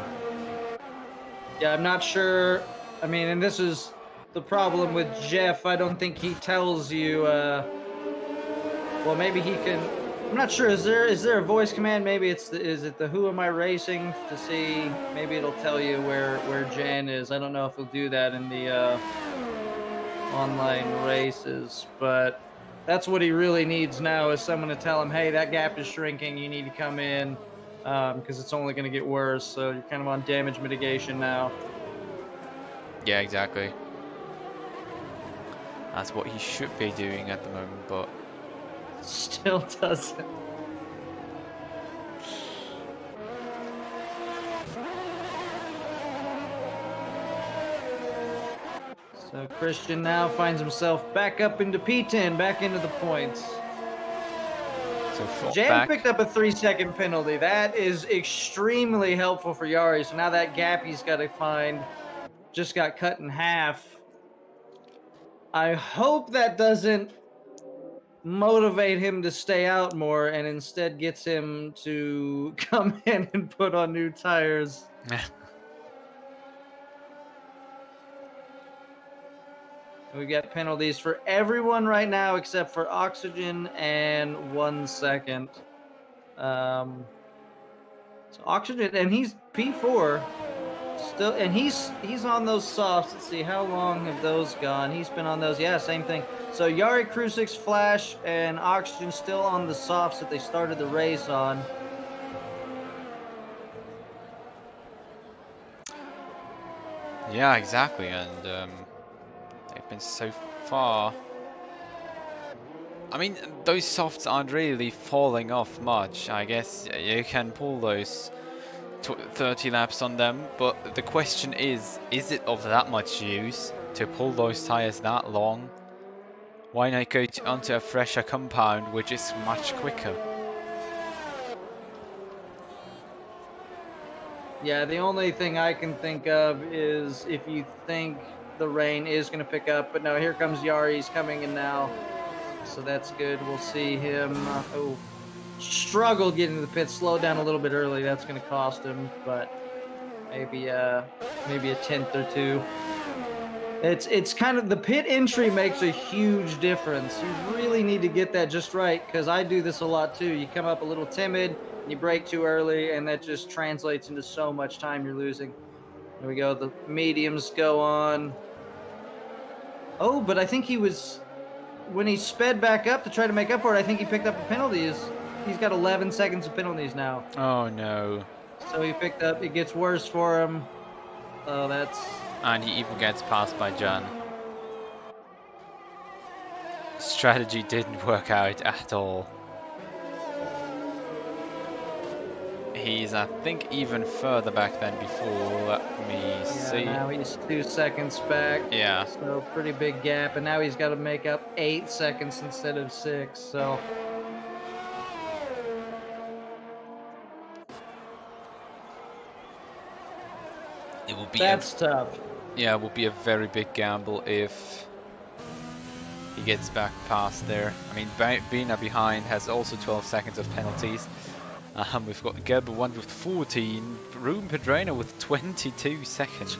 Yeah, I'm not sure. I mean, and this is the problem with Jeff. I don't think he tells you. Well, maybe he can. I'm not sure. Is there a voice command? Maybe is it the Who Am I Racing to see? Maybe it'll tell you where Jan is. I don't know if he'll do that in the online races, but that's what he really needs now is someone to tell him, hey, that gap is shrinking. You need to come in because it's only going to get worse. So you're kind of on damage mitigation now. Yeah, exactly. That's what he should be doing at the moment, but still doesn't. So Christian now finds himself back up into P10, back into the points. so Jan picked up a 3-second penalty. That is extremely helpful for Yari. So now that gap he's got to find just got cut in half. I hope that doesn't motivate him to stay out more and instead gets him to come in and put on new tires. We got penalties for everyone right now except for Oxygen and 1 second. So Oxygen, and he's P4 still, and he's on those softs. Let's see, how long have those gone? He's been on those, yeah, same thing. So Yari, Crucix, Flash, and Oxygen still on the softs that they started the race on. Yeah, exactly, and they've been so far. I mean, those softs aren't really falling off much. I guess you can pull those 30 laps on them, but the question is it of that much use to pull those tires that long? Why not go onto a fresher compound, which is much quicker? Yeah, the only thing I can think of is if you think the rain is going to pick up, but no, here comes Yari. He's coming in now, so that's good. We'll see him. Struggle getting to the pit, slow down a little bit early. That's going to cost him, but maybe a tenth or two. It's kind of, the pit entry makes a huge difference. You really need to get that just right, because I do this a lot too. You come up a little timid, you brake too early, and that just translates into so much time you're losing. There we go. The mediums go on. Oh, but I think he was, when he sped back up to try to make up for it, I think he picked up a penalty. He's got 11 seconds of penalties now. Oh no. So he picked up, it gets worse for him. Oh, that's... And he even gets passed by John. Strategy didn't work out at all. He's, I think, even further back than before. Let me see. Now he's 2 seconds back. Yeah. So pretty big gap, and now he's got to make up 8 seconds instead of 6. So it will be. That's tough. Yeah, it will be a very big gamble if he gets back past there. I mean, Bina behind has also 12 seconds of penalties. We've got Gerber 1 with 14, Ruben Pedreno with 22 seconds.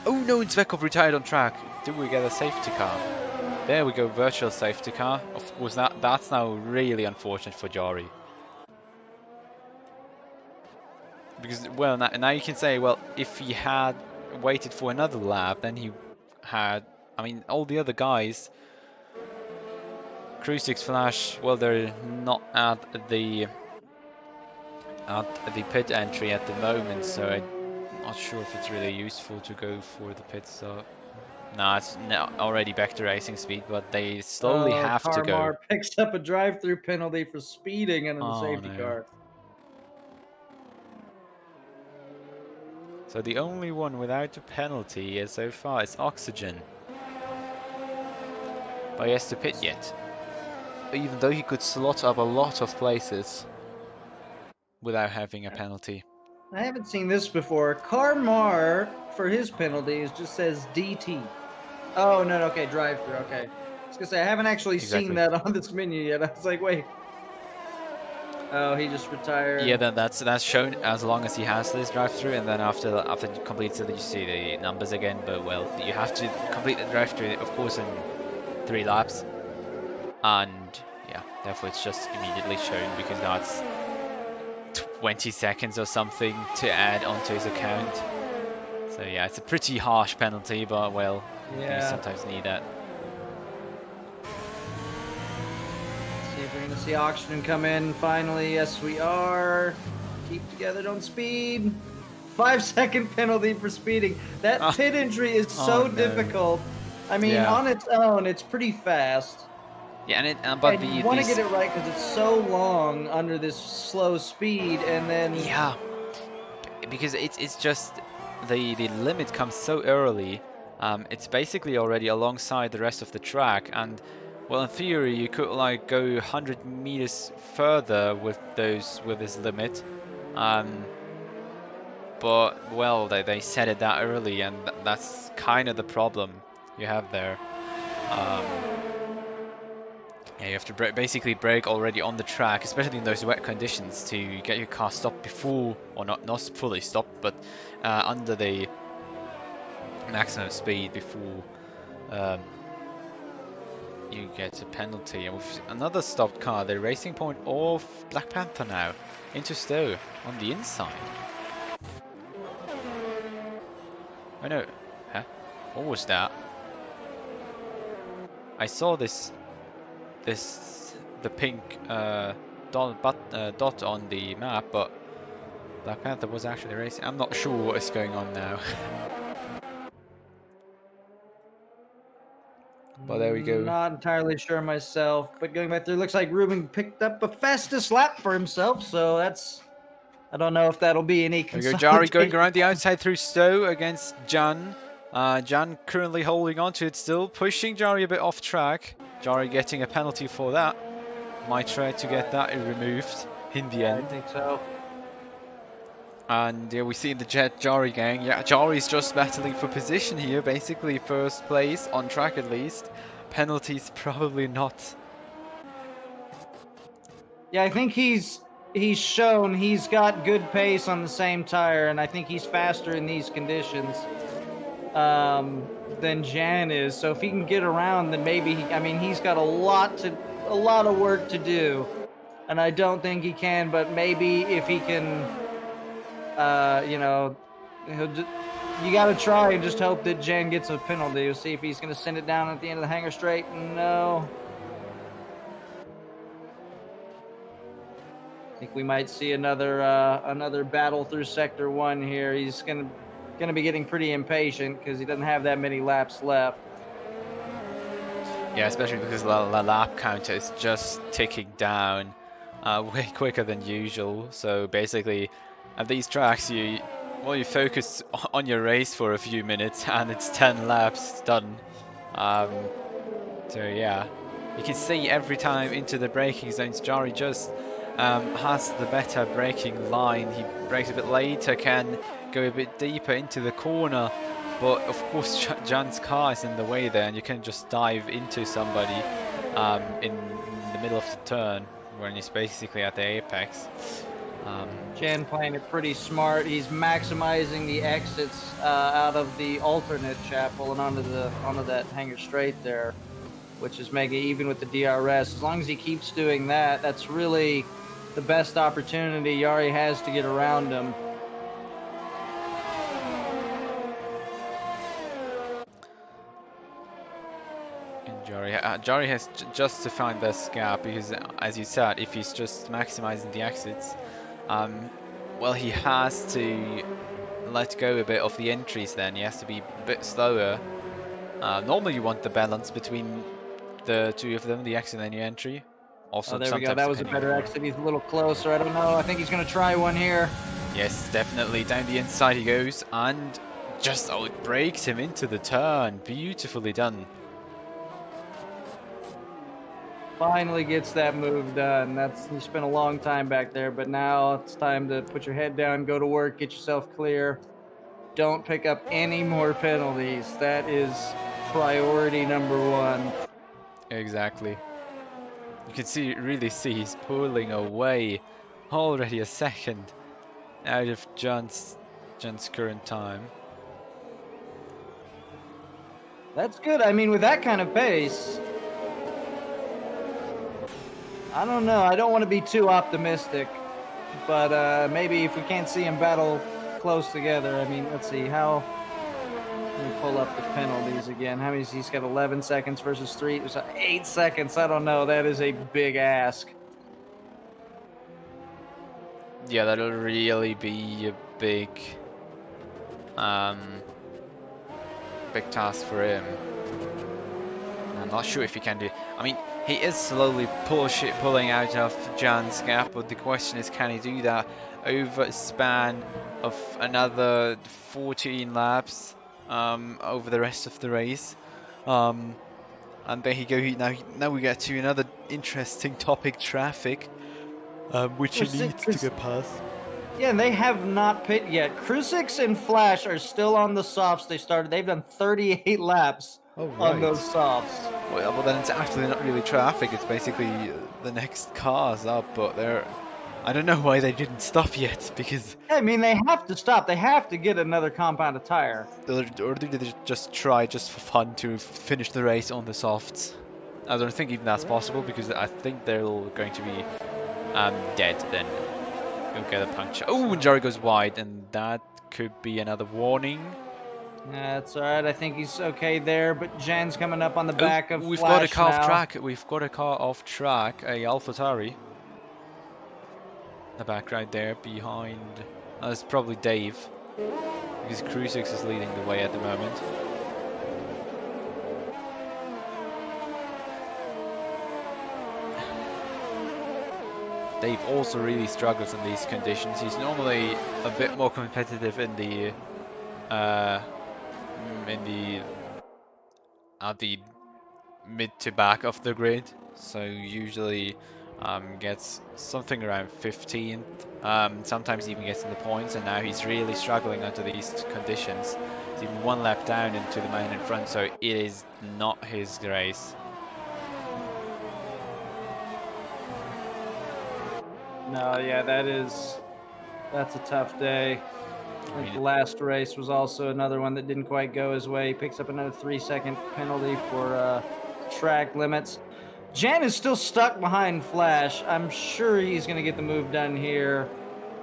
Oh no, Zvekov retired on track. Do we get a safety car? There we go, virtual safety car. Of course, that's now really unfortunate for Jari. Because, well, now you can say, well, if he had waited for another lap, then he had, I mean, all the other guys, Crucix, Flash, well, they're not at the pit entry at the moment, so I'm not sure if it's really useful to go for the pit stop. No, it's already back to racing speed, but they slowly have to go. Carmar picks up a drive-through penalty for speeding in the safety car. So the only one without a penalty is so far is Oxygen. But he has to pit yet. Even though he could slot up a lot of places without having a penalty. I haven't seen this before. Carmar, for his penalties, just says DT. Oh, no, okay, drive-through, okay. I was going to say, I haven't actually seen that on this menu yet. I was like, wait. Oh, he just retired. Yeah, then that's shown as long as he has this drive-through, and then after he completes it, you see the numbers again. But well, you have to complete the drive-through, of course, in 3 laps, and yeah, therefore it's just immediately shown because that's 20 seconds or something to add onto his account. So yeah, it's a pretty harsh penalty, but well, you sometimes need that. See if we're gonna see Oxygen come in finally. Yes, we are. Keep together, don't speed. 5-second penalty for speeding. That pit entry is so difficult. I mean, on its own, it's pretty fast. Yeah, but you want to get it right because it's so long under this slow speed, and then because it's just the limit comes so early. It's basically already alongside the rest of the track, and well, in theory, you could like go 100 meters further with this limit. But well, they set it that early, and that's kind of the problem you have there. Yeah, you have to basically brake already on the track, especially in those wet conditions, to get your car stopped before, or not fully stopped, but under the maximum speed before you get a penalty. And with another stopped car, the racing point of Black Panther now into Stowe on the inside. Oh no, huh? What was that? I saw the pink dot on the map, but Black Panther was actually racing. I'm not sure what is going on now. But there we go. Not entirely sure myself, but going back there, looks like Ruben picked up a fastest lap for himself, so that's... I don't know if that'll be any There we go, Jari going around the outside through Stowe against Jan. Jan currently holding on to it still, pushing Jari a bit off track. Jari getting a penalty for that. Might try to get that removed in the end. I think so. And yeah, we see the Jari gang. Yeah, Jari's just battling for position here, basically first place on track at least. Penalties probably not. Yeah, I think he's shown he's got good pace on the same tire, and I think he's faster in these conditions than Jan is. So if he can get around, then maybe he's got a lot of work to do, and I don't think he can. But maybe if he can, you got to try and just hope that Jan gets a penalty. We'll see if he's going to send it down at the end of the hanger straight. No. I think we might see another battle through Sector 1 here. He's gonna be getting pretty impatient because he doesn't have that many laps left. Yeah, especially because the lap counter is just ticking down way quicker than usual. So basically, at these tracks, you focus on your race for a few minutes, and it's 10 laps done. So yeah, you can see every time into the braking zones, Jari just has the better braking line. He brakes a bit later, can go a bit deeper into the corner, but of course Jan's car is in the way there, and you can just dive into somebody in the middle of the turn when he's basically at the apex. Jan playing it pretty smart. He's maximizing the exits out of the alternate chapel and onto that hanger straight there, which is making, even with the DRS, as long as he keeps doing that, that's really the best opportunity Jari has to get around him. And Jari has just to find this gap, because as you said, if he's just maximizing the exits, well, he has to let go a bit of the entries then. He has to be a bit slower. Normally you want the balance between the two of them, the exit and the entry. Also, there we go. That was a better exit. He's a little closer. I don't know. I think he's going to try one here. Yes, definitely. Down the inside he goes, and just it breaks him into the turn. Beautifully done. Finally gets that move done. You spent a long time back there, but now it's time to put your head down, go to work, get yourself clear. Don't pick up any more penalties. That is priority number 1. Exactly. You can really see he's pulling away already a second out of John's current time. That's good. I mean, with that kind of pace, I don't know. I don't want to be too optimistic, but maybe if we can't see them battle close together. I mean, let's see how. Let me pull up the penalties again. How many? He's got 11 seconds versus 3. There's 8 seconds. I don't know. That is a big ask. Yeah, that'll really be a big big task for him. I'm not sure if he can do. I mean, he is slowly pulling out of Jan's gap, but the question is, can he do that over a span of another 14 laps over the rest of the race? And there you go. Now we get to another interesting topic: traffic, which he needs to get past. Yeah, and they have not pit yet. Crucix and Flash are still on the softs they started. They've done 38 laps on those softs. Well, then it's actually not really traffic. It's basically the next cars up, but they're. I don't know why they didn't stop yet, because. I mean, they have to stop. They have to get another compounded tire. Or did they just try, just for fun, to finish the race on the softs? I don't think even that's possible, because I think they're all going to be dead then. He'll get a puncture. Oh, and Jerry goes wide, and that could be another warning. That's alright. I think he's okay there, but Jan's coming up on the back of We've Flash got a car now. off track. We've got a car off track, a AlphaTauri. The back right there behind. That's probably Dave, because Crucix is leading the way at the moment. Dave also really struggles in these conditions. He's normally a bit more competitive in the at the mid to back of the grid, so usually gets something around 15th, sometimes even gets in the points, and now he's really struggling under these conditions. He's even one lap down into the man in front, so it is not his race. No, yeah, that's a tough day. I think the last race was also another one that didn't quite go his way. He picks up another 3-second penalty for track limits. Jan is still stuck behind Flash. I'm sure he's going to get the move done here.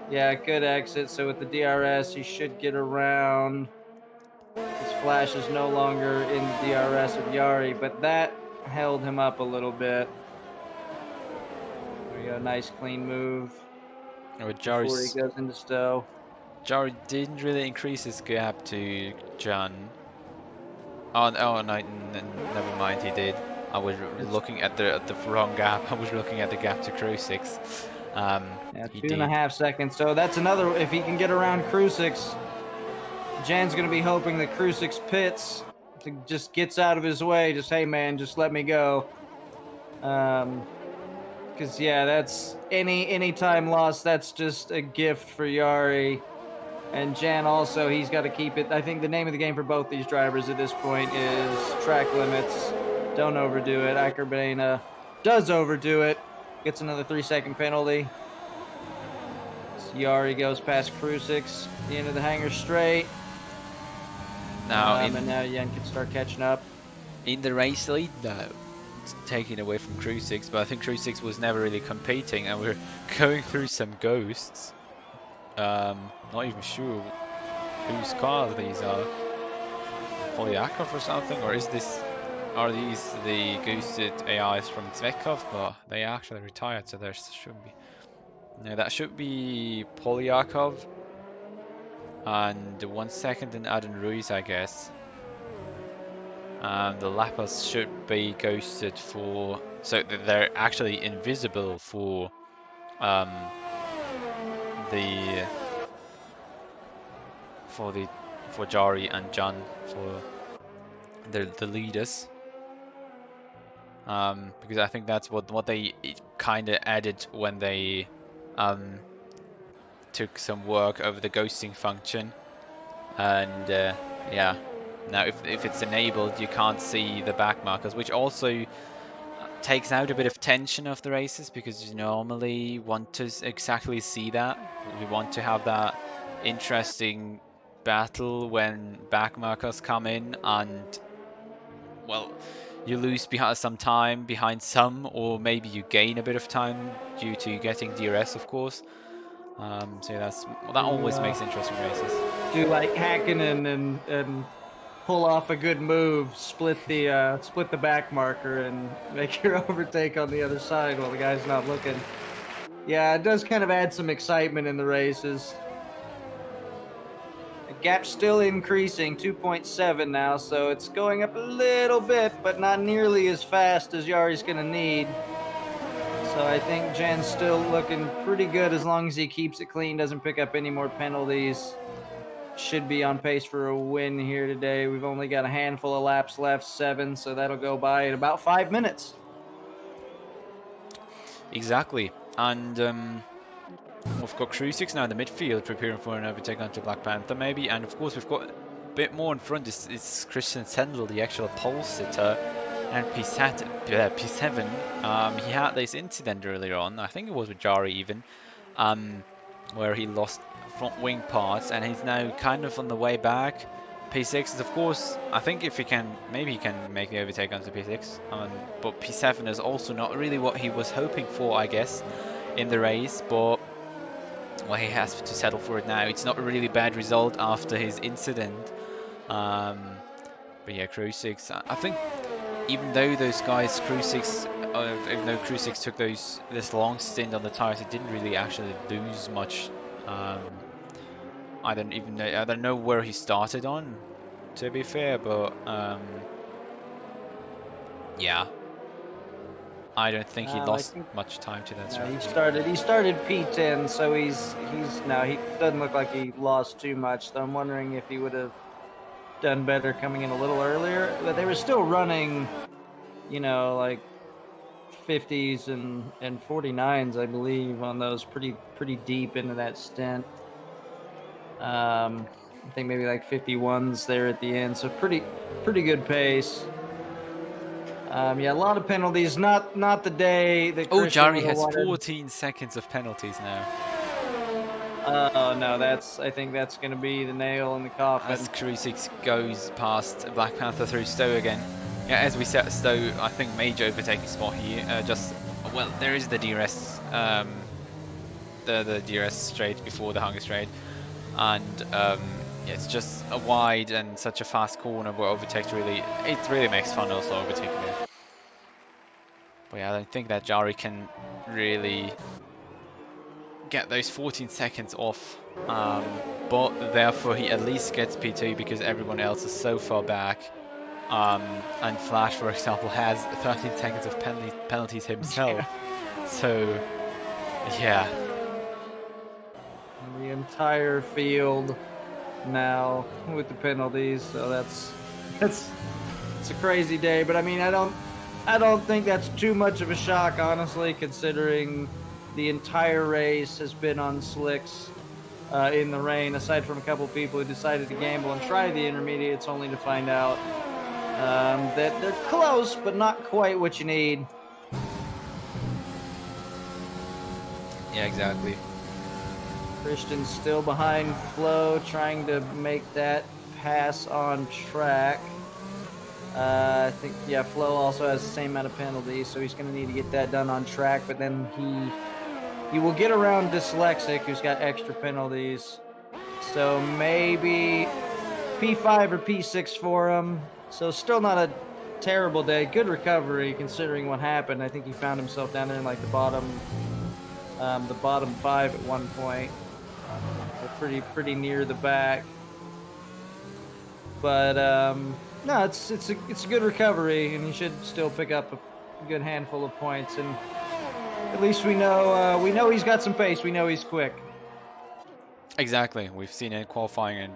Yeah, good exit. So with the DRS, he should get around. His Flash is no longer in the DRS of Yari, but that held him up a little bit. There we go, nice clean move. Before he goes into stow. Jari didn't really increase his gap to Jan. Oh no, never mind, he did. I was looking at the wrong gap. I was looking at the gap to Crucix. Yeah, 2.5 seconds. So that's another. If he can get around Crucix, Jan's gonna be hoping that Crucix pits, just gets out of his way. Just, hey man, just let me go. Because yeah, that's any time lost. That's just a gift for Yari. And Jan also, he's got to keep it. I think the name of the game for both these drivers at this point is track limits. Don't overdo it. Ikerbana does overdo it. Gets another 3-second penalty. So Yari goes past Crucix, the end of the hangar straight. Now, and now Jan can start catching up. In the race lead, it's taken away from Crucix, but I think Crucix was never really competing, and we're going through some ghosts. Not even sure whose cars these are. Polyakov or something, or are these the ghosted AIs from Zvekov? But they actually retired, so there should be. No, that should be Polyakov and 1 second in Adon Ruiz, I guess. And the Lapas should be ghosted for, so they're actually invisible for for Jari and Jan, for the leaders, because I think that's what they kind of added when they took some work over the ghosting function, and yeah, now if it's enabled, you can't see the back markers, which also takes out a bit of tension of the races, because you normally want to exactly see that. We want to have that interesting battle when backmarkers come in and, well, you lose some time behind some, or maybe you gain a bit of time due to getting DRS, of course. So that always makes interesting races. Do like Hakkinen and pull off a good move, split the back marker and make your overtake on the other side while the guy's not looking. Yeah, it does kind of add some excitement in the races. The gap's still increasing, 2.7 now, so it's going up a little bit, but not nearly as fast as Yari's gonna need. So I think Jen's still looking pretty good as long as he keeps it clean, doesn't pick up any more penalties. Should be on pace for a win here today. We've only got a handful of laps left, 7, so that'll go by in about 5 minutes. Exactly. And we've got Crucix now in the midfield preparing for an overtake onto Black Panther maybe, and of course we've got a bit more in front. It's Christian Sendel, the actual pole sitter, and P7. He had this incident earlier on, I think it was with Jari even, where he lost front wing parts, and he's now kind of on the way back. P6 is, of course, I think if he can, maybe he can make the overtake onto P6, but P7 is also not really what he was hoping for, I guess, in the race, but well, he has to settle for it now. It's not a really bad result after his incident, but yeah, Crucix, I think even though those guys, even though Crucix took this long stint on the tires, he didn't really actually lose much. I don't know where he started on, to be fair, but yeah, I don't think he lost much time to that strategy. He started P10, so he doesn't look like he lost too much. So I'm wondering if he would have done better coming in a little earlier. But they were still running, like 50s and 49s, I believe, on those pretty deep into that stint. I think maybe like 51s there at the end, so pretty good pace. Yeah, a lot of penalties. Not the day that. Oh, Jari has 14 seconds of penalties now. Oh no, I think that's going to be the nail in the coffin. As Crucix goes past Black Panther through Stowe again. Yeah, as we set Stowe, I think major overtaking spot here. Well, there is the DRS, the DRS straight before the hunger straight, and yeah, it's just a wide and such a fast corner where overtakes it really makes fun also overtaking it. But yeah, I don't think that Jari can really get those 14 seconds off, but therefore he at least gets P2 because everyone else is so far back. And Flash, for example, has 13 seconds of penalties himself. Yeah. So, yeah. The entire field now with the penalties, so it's a crazy day. But I mean, I don't think that's too much of a shock, honestly, considering the entire race has been on slicks in the rain, aside from a couple people who decided to gamble and try the intermediates only to find out that they're close, but not quite what you need. Yeah, exactly. Christian's still behind Flo, trying to make that pass on track. I think, yeah, Flo also has the same amount of penalties, so he's going to need to get that done on track, but then he will get around Dyslexic, who's got extra penalties. So maybe P5 or P6 for him. So still not a terrible day. Good recovery considering what happened. I think he found himself down there in like the bottom 5 at one point. Pretty near the back. But no, it's a good recovery, and he should still pick up a good handful of points. And at least we know he's got some pace. We know he's quick. Exactly. We've seen it in qualifying, and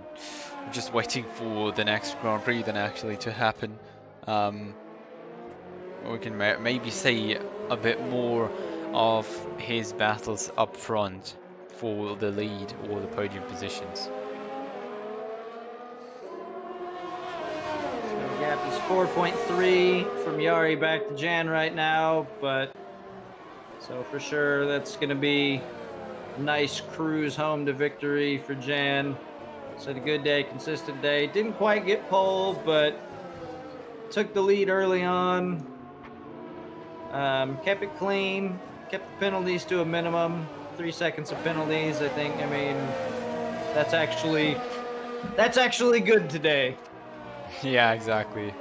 we're just waiting for the next Grand Prix then actually to happen. We can maybe see a bit more of his battles up front for the lead or the podium positions. So the gap is 4.3 from Yari back to Jan right now, but so for sure that's going to be a nice cruise home to victory for Jan. So a good day, consistent day. Didn't quite get pole, but took the lead early on. Kept it clean, kept the penalties to a minimum. 3 seconds of penalties, I think. I mean, that's actually good today. Yeah, exactly.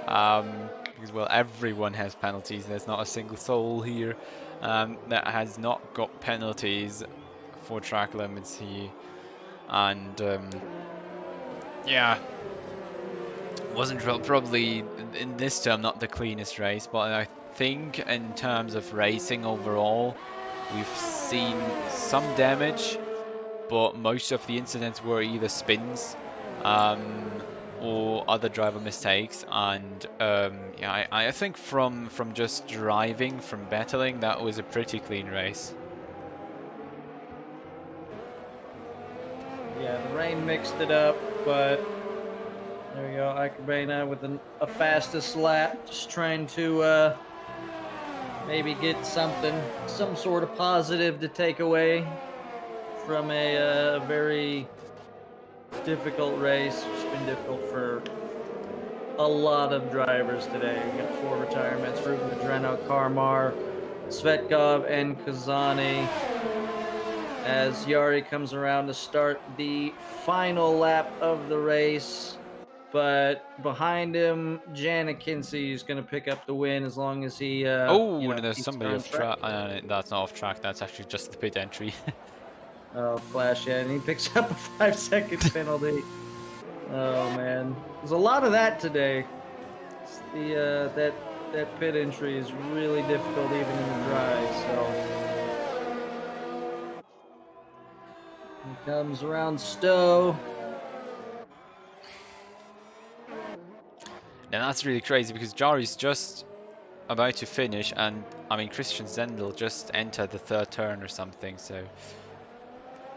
Because, well, everyone has penalties. There's not a single soul here that has not got penalties for track limits here. And yeah, wasn't probably in this term not the cleanest race, but I think in terms of racing overall, we've seen some damage, but most of the incidents were either spins or other driver mistakes. And yeah, I think from just driving, from battling, that was a pretty clean race. Yeah, the rain mixed it up, but there we go. Icabena with a fastest lap, just trying to maybe get some sort of positive to take away from a very difficult race. It's been difficult for a lot of drivers today. We got 4 retirements: Ruben Madreno, Karmar, Svetkov, and Kazani. As Yari comes around to start the final lap of the race, but behind him, Janikinski is going to pick up the win as long as he. Oh, you know, and there's keeps somebody on off track. That's not off track. That's actually just the pit entry. Oh, flash! Yeah, and he picks up a 5-second penalty. Oh man, there's a lot of that today. It's the that pit entry is really difficult even in the dry. So. He comes around Stowe. Now that's really crazy because Jari's just about to finish, and I mean Christian Zendel just entered the 3rd turn or something, so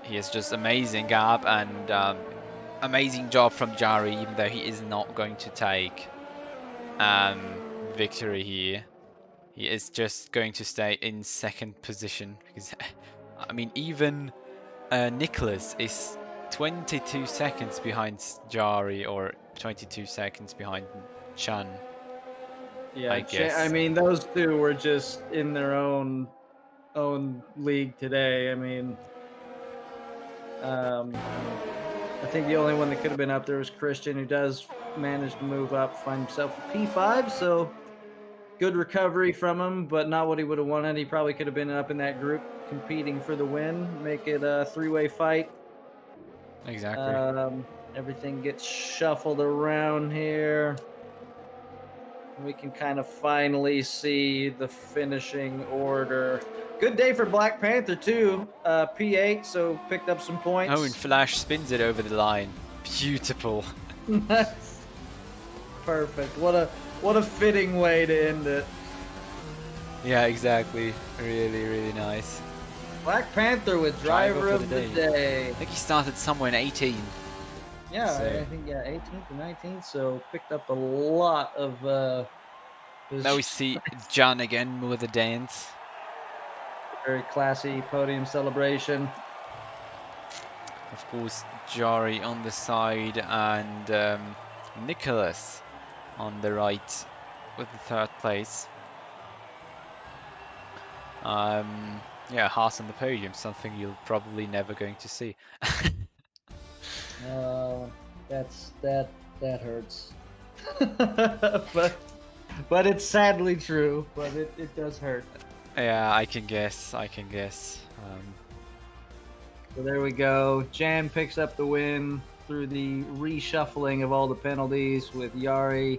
he has just amazing gap and amazing job from Jari, even though he is not going to take victory here. He is just going to stay in 2nd position because I mean even Nicholas is 22 seconds behind Jari, or 22 seconds behind Chan. Yeah, I guess. I mean those two were just in their own league today. I mean, I think the only one that could have been up there was Christian, who does manage to move up, find himself a P5. So good recovery from him, but not what he would have wanted. He probably could have been up in that group competing for the win, make it a 3-way fight. Exactly. Everything gets shuffled around here. We can kind of finally see the finishing order. Good day for Black Panther too. P8, so picked up some points. Oh, and Flash spins it over the line. Beautiful. Perfect. What a fitting way to end it. Yeah, exactly. Really, really nice. Black Panther with driver of the day. I think he started somewhere in 18. Yeah, So. I think 18th or 19th. So picked up a lot of. Now we see John again with a dance. Very classy podium celebration. Of course, Jari on the side and Nicholas on the right with the 3rd place. Yeah, Haas on the podium, something you're probably never going to see. That hurts. but it's sadly true. But it does hurt. Yeah, I can guess. So there we go. Jan picks up the win through the reshuffling of all the penalties, with Yari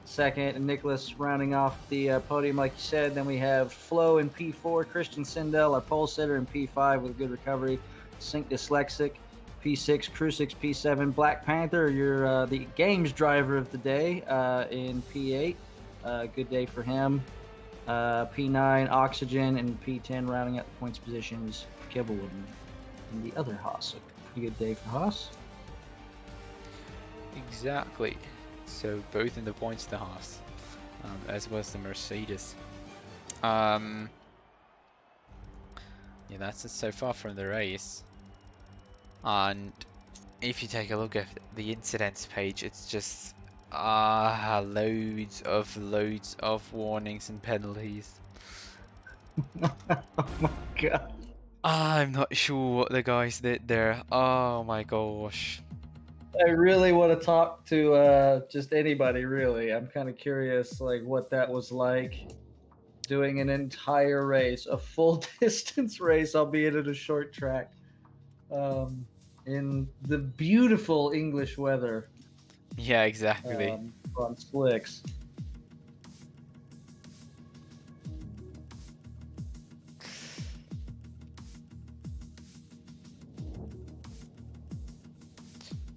2nd and Nicholas rounding off the podium, like you said. Then we have Flo in P4, Christian Sindel, our pole sitter, in P5 with good recovery. Sync Dyslexic, P6, Crew 6, P7. Black Panther, you're the games driver of the day in P8. Good day for him. P9, Oxygen, and P10 rounding out the points positions, Kibble and the other Haas. So pretty good day for Haas. Exactly. So both in the points and the halves, as well as the Mercedes. Yeah, that's it so far from the race. And if you take a look at the incidents page, it's just loads of warnings and penalties. Oh my god. I'm not sure what the guys did there. Oh my gosh. I really want to talk to just anybody, really. I'm kind of curious, like, what that was like, doing an entire race, a full distance race, albeit at a short track, in the beautiful English weather, Yeah, exactly. on slicks.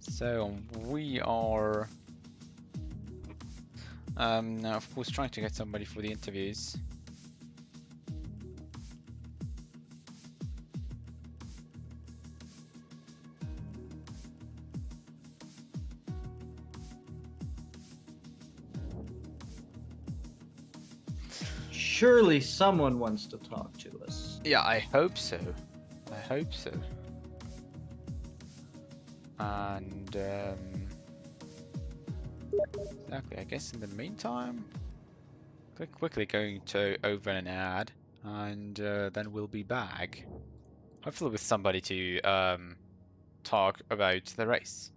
So we are now, of course, trying to get somebody for the interviews. Surely someone wants to talk to us. Yeah, I hope so. I hope so. And exactly, I guess in the meantime, quickly going to over an ad, and then we'll be back, hopefully with somebody to talk about the race.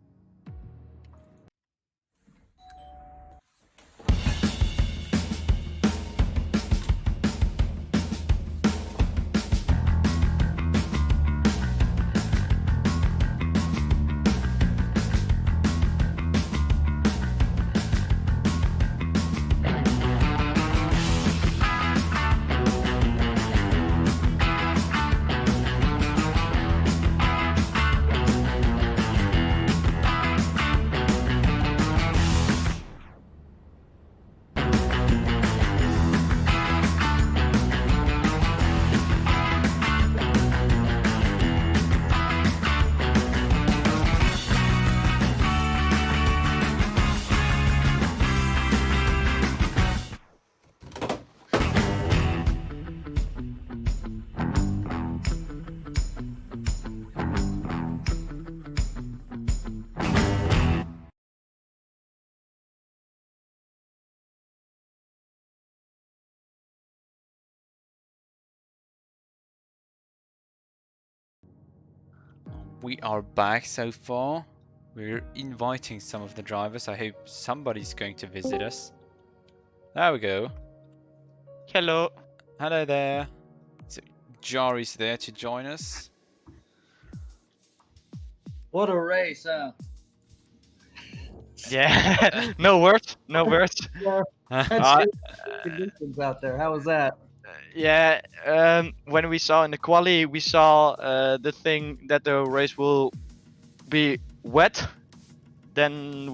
We are back so far. We're inviting some of the drivers. I hope somebody's going to visit us. There we go. Hello. Hello there. So Jari's there to join us. What a race, huh? Yeah. No words. No words. That's conditions out there. How was that? Yeah. When we saw in the quali, we saw the thing that the race will be wet. Then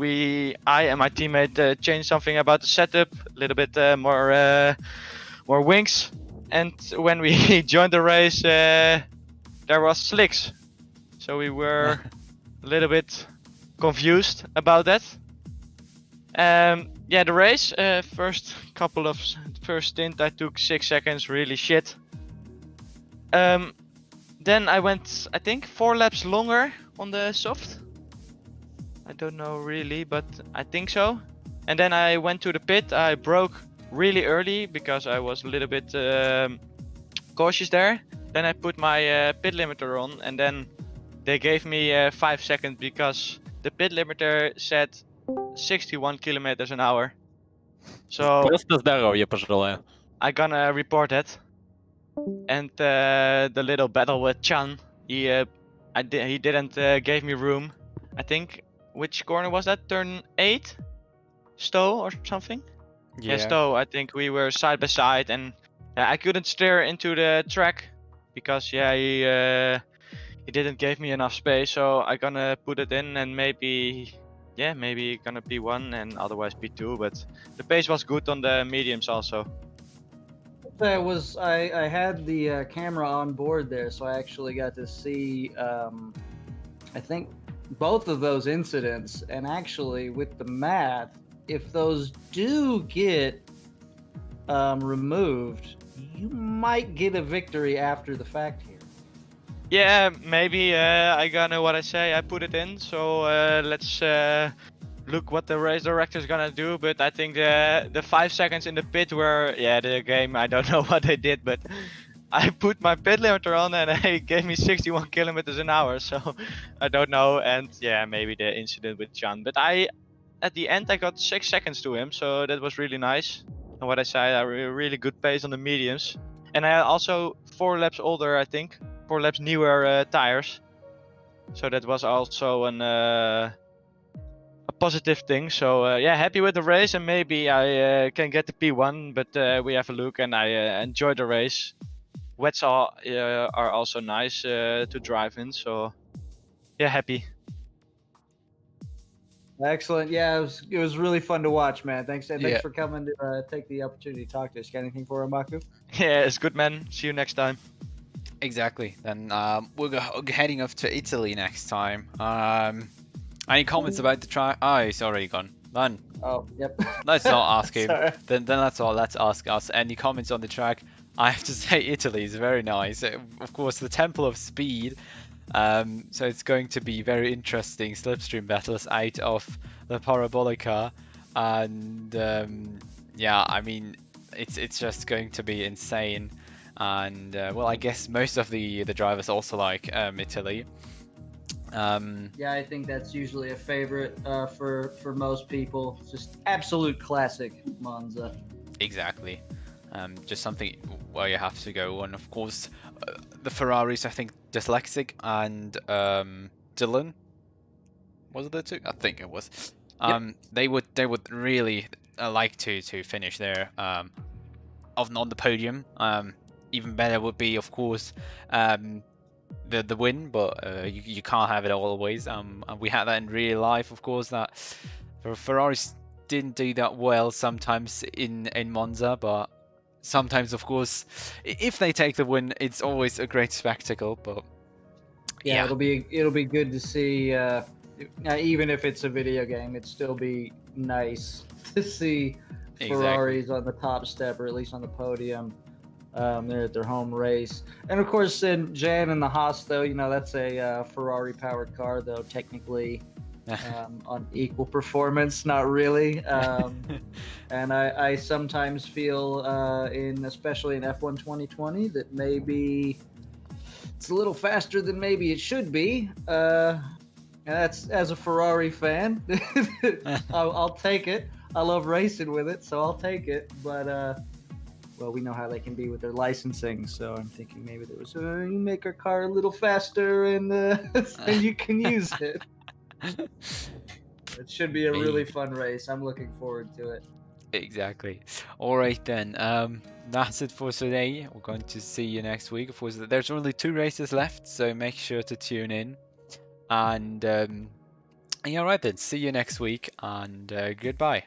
I and my teammate changed something about the setup, a little bit more wings. And when we joined the race, there was slicks. So we were a little bit confused about that. Yeah, the race, first stint I took 6 seconds, really shit. Then I went, I think, 4 laps longer on the soft. I don't know really, but I think so. And then I went to the pit. I broke really early because I was a little bit cautious there. Then I put my pit limiter on, and then they gave me 5 seconds because the pit limiter said 61 kilometers an hour. So Просто здоровья пожелаю. I gonna report that. And the little battle with Chan, he didn't gave me room. I think, which corner was that? Turn 8? Stowe or something? Yeah, Stowe. I think we were side by side, and I couldn't steer into the track because he didn't give me enough space. So I gonna put it in, and maybe gonna P1 and otherwise P2. But the pace was good on the mediums also. I had the camera on board there, so I actually got to see I think both of those incidents. And actually with the math, if those do get removed, you might get a victory after the fact here. Yeah, maybe I gonna what I say. I put it in. So let's look what the race director is gonna do. But I think the 5 seconds in the pit were the game. I don't know what they did, but I put my pit limiter on and it gave me 61 kilometers an hour. So I don't know. And yeah, maybe the incident with Jan. But at the end I got 6 seconds to him, so that was really nice. And what I said, I really good pace on the mediums. And I also 4 laps older, I think. 4 laps newer tires. So that was also a positive thing. So yeah, happy with the race, and maybe I can get the P1. But we have a look, and I enjoyed the race. Wets are also nice to drive in. So yeah, happy. Excellent. Yeah, it was really fun to watch, man. Thanks Yeah. for coming to take the opportunity to talk to us. Got anything for him, Baku? Yeah, it's good, man. See you next time. Exactly. Then we're heading off to Italy next time. Any comments about the track? Oh, he's already gone. None. Oh, yep. Let's not ask him. Sorry. Then that's all. Let's ask us. Any comments on the track? I have to say Italy is very nice. Of course, the Temple of Speed. So it's going to be very interesting slipstream battles out of the Parabolica, and yeah, I mean it's just going to be insane. And well, I guess most of the drivers also like Italy. Yeah, I think that's usually a favorite for most people. It's just absolute classic Monza. Exactly. Just something where you have to go on. Of course, the Ferraris, I think Dyslexic and Dylan, was it the two? I think it was. Yep. They would really like to finish there on the podium. Even better would be, of course, the win, but you can't have it always. And we had that in real life, of course, that Ferraris didn't do that well sometimes in Monza, but sometimes, of course, if they take the win, it's always a great spectacle. But yeah, it'll be good to see. Even if it's a video game, it'd still be nice to see Ferraris on the top step, or at least on the podium. They're at their home race, and of course, in Jan and the Haas, though, that's a Ferrari-powered car, though technically on equal performance, not really. And I sometimes feel, especially in F1 2020, that maybe it's a little faster than maybe it should be. And that's, as a Ferrari fan, I'll take it. I love racing with it, so I'll take it. But well, we know how they can be with their licensing, so I'm thinking maybe there was you make our car a little faster and you can use it. It should be a really fun race. I'm looking forward to it. Exactly. All right then. That's it for today. We're going to see you next week. Of course, there's only 2 races left, so make sure to tune in. And yeah, right then. See you next week, and goodbye.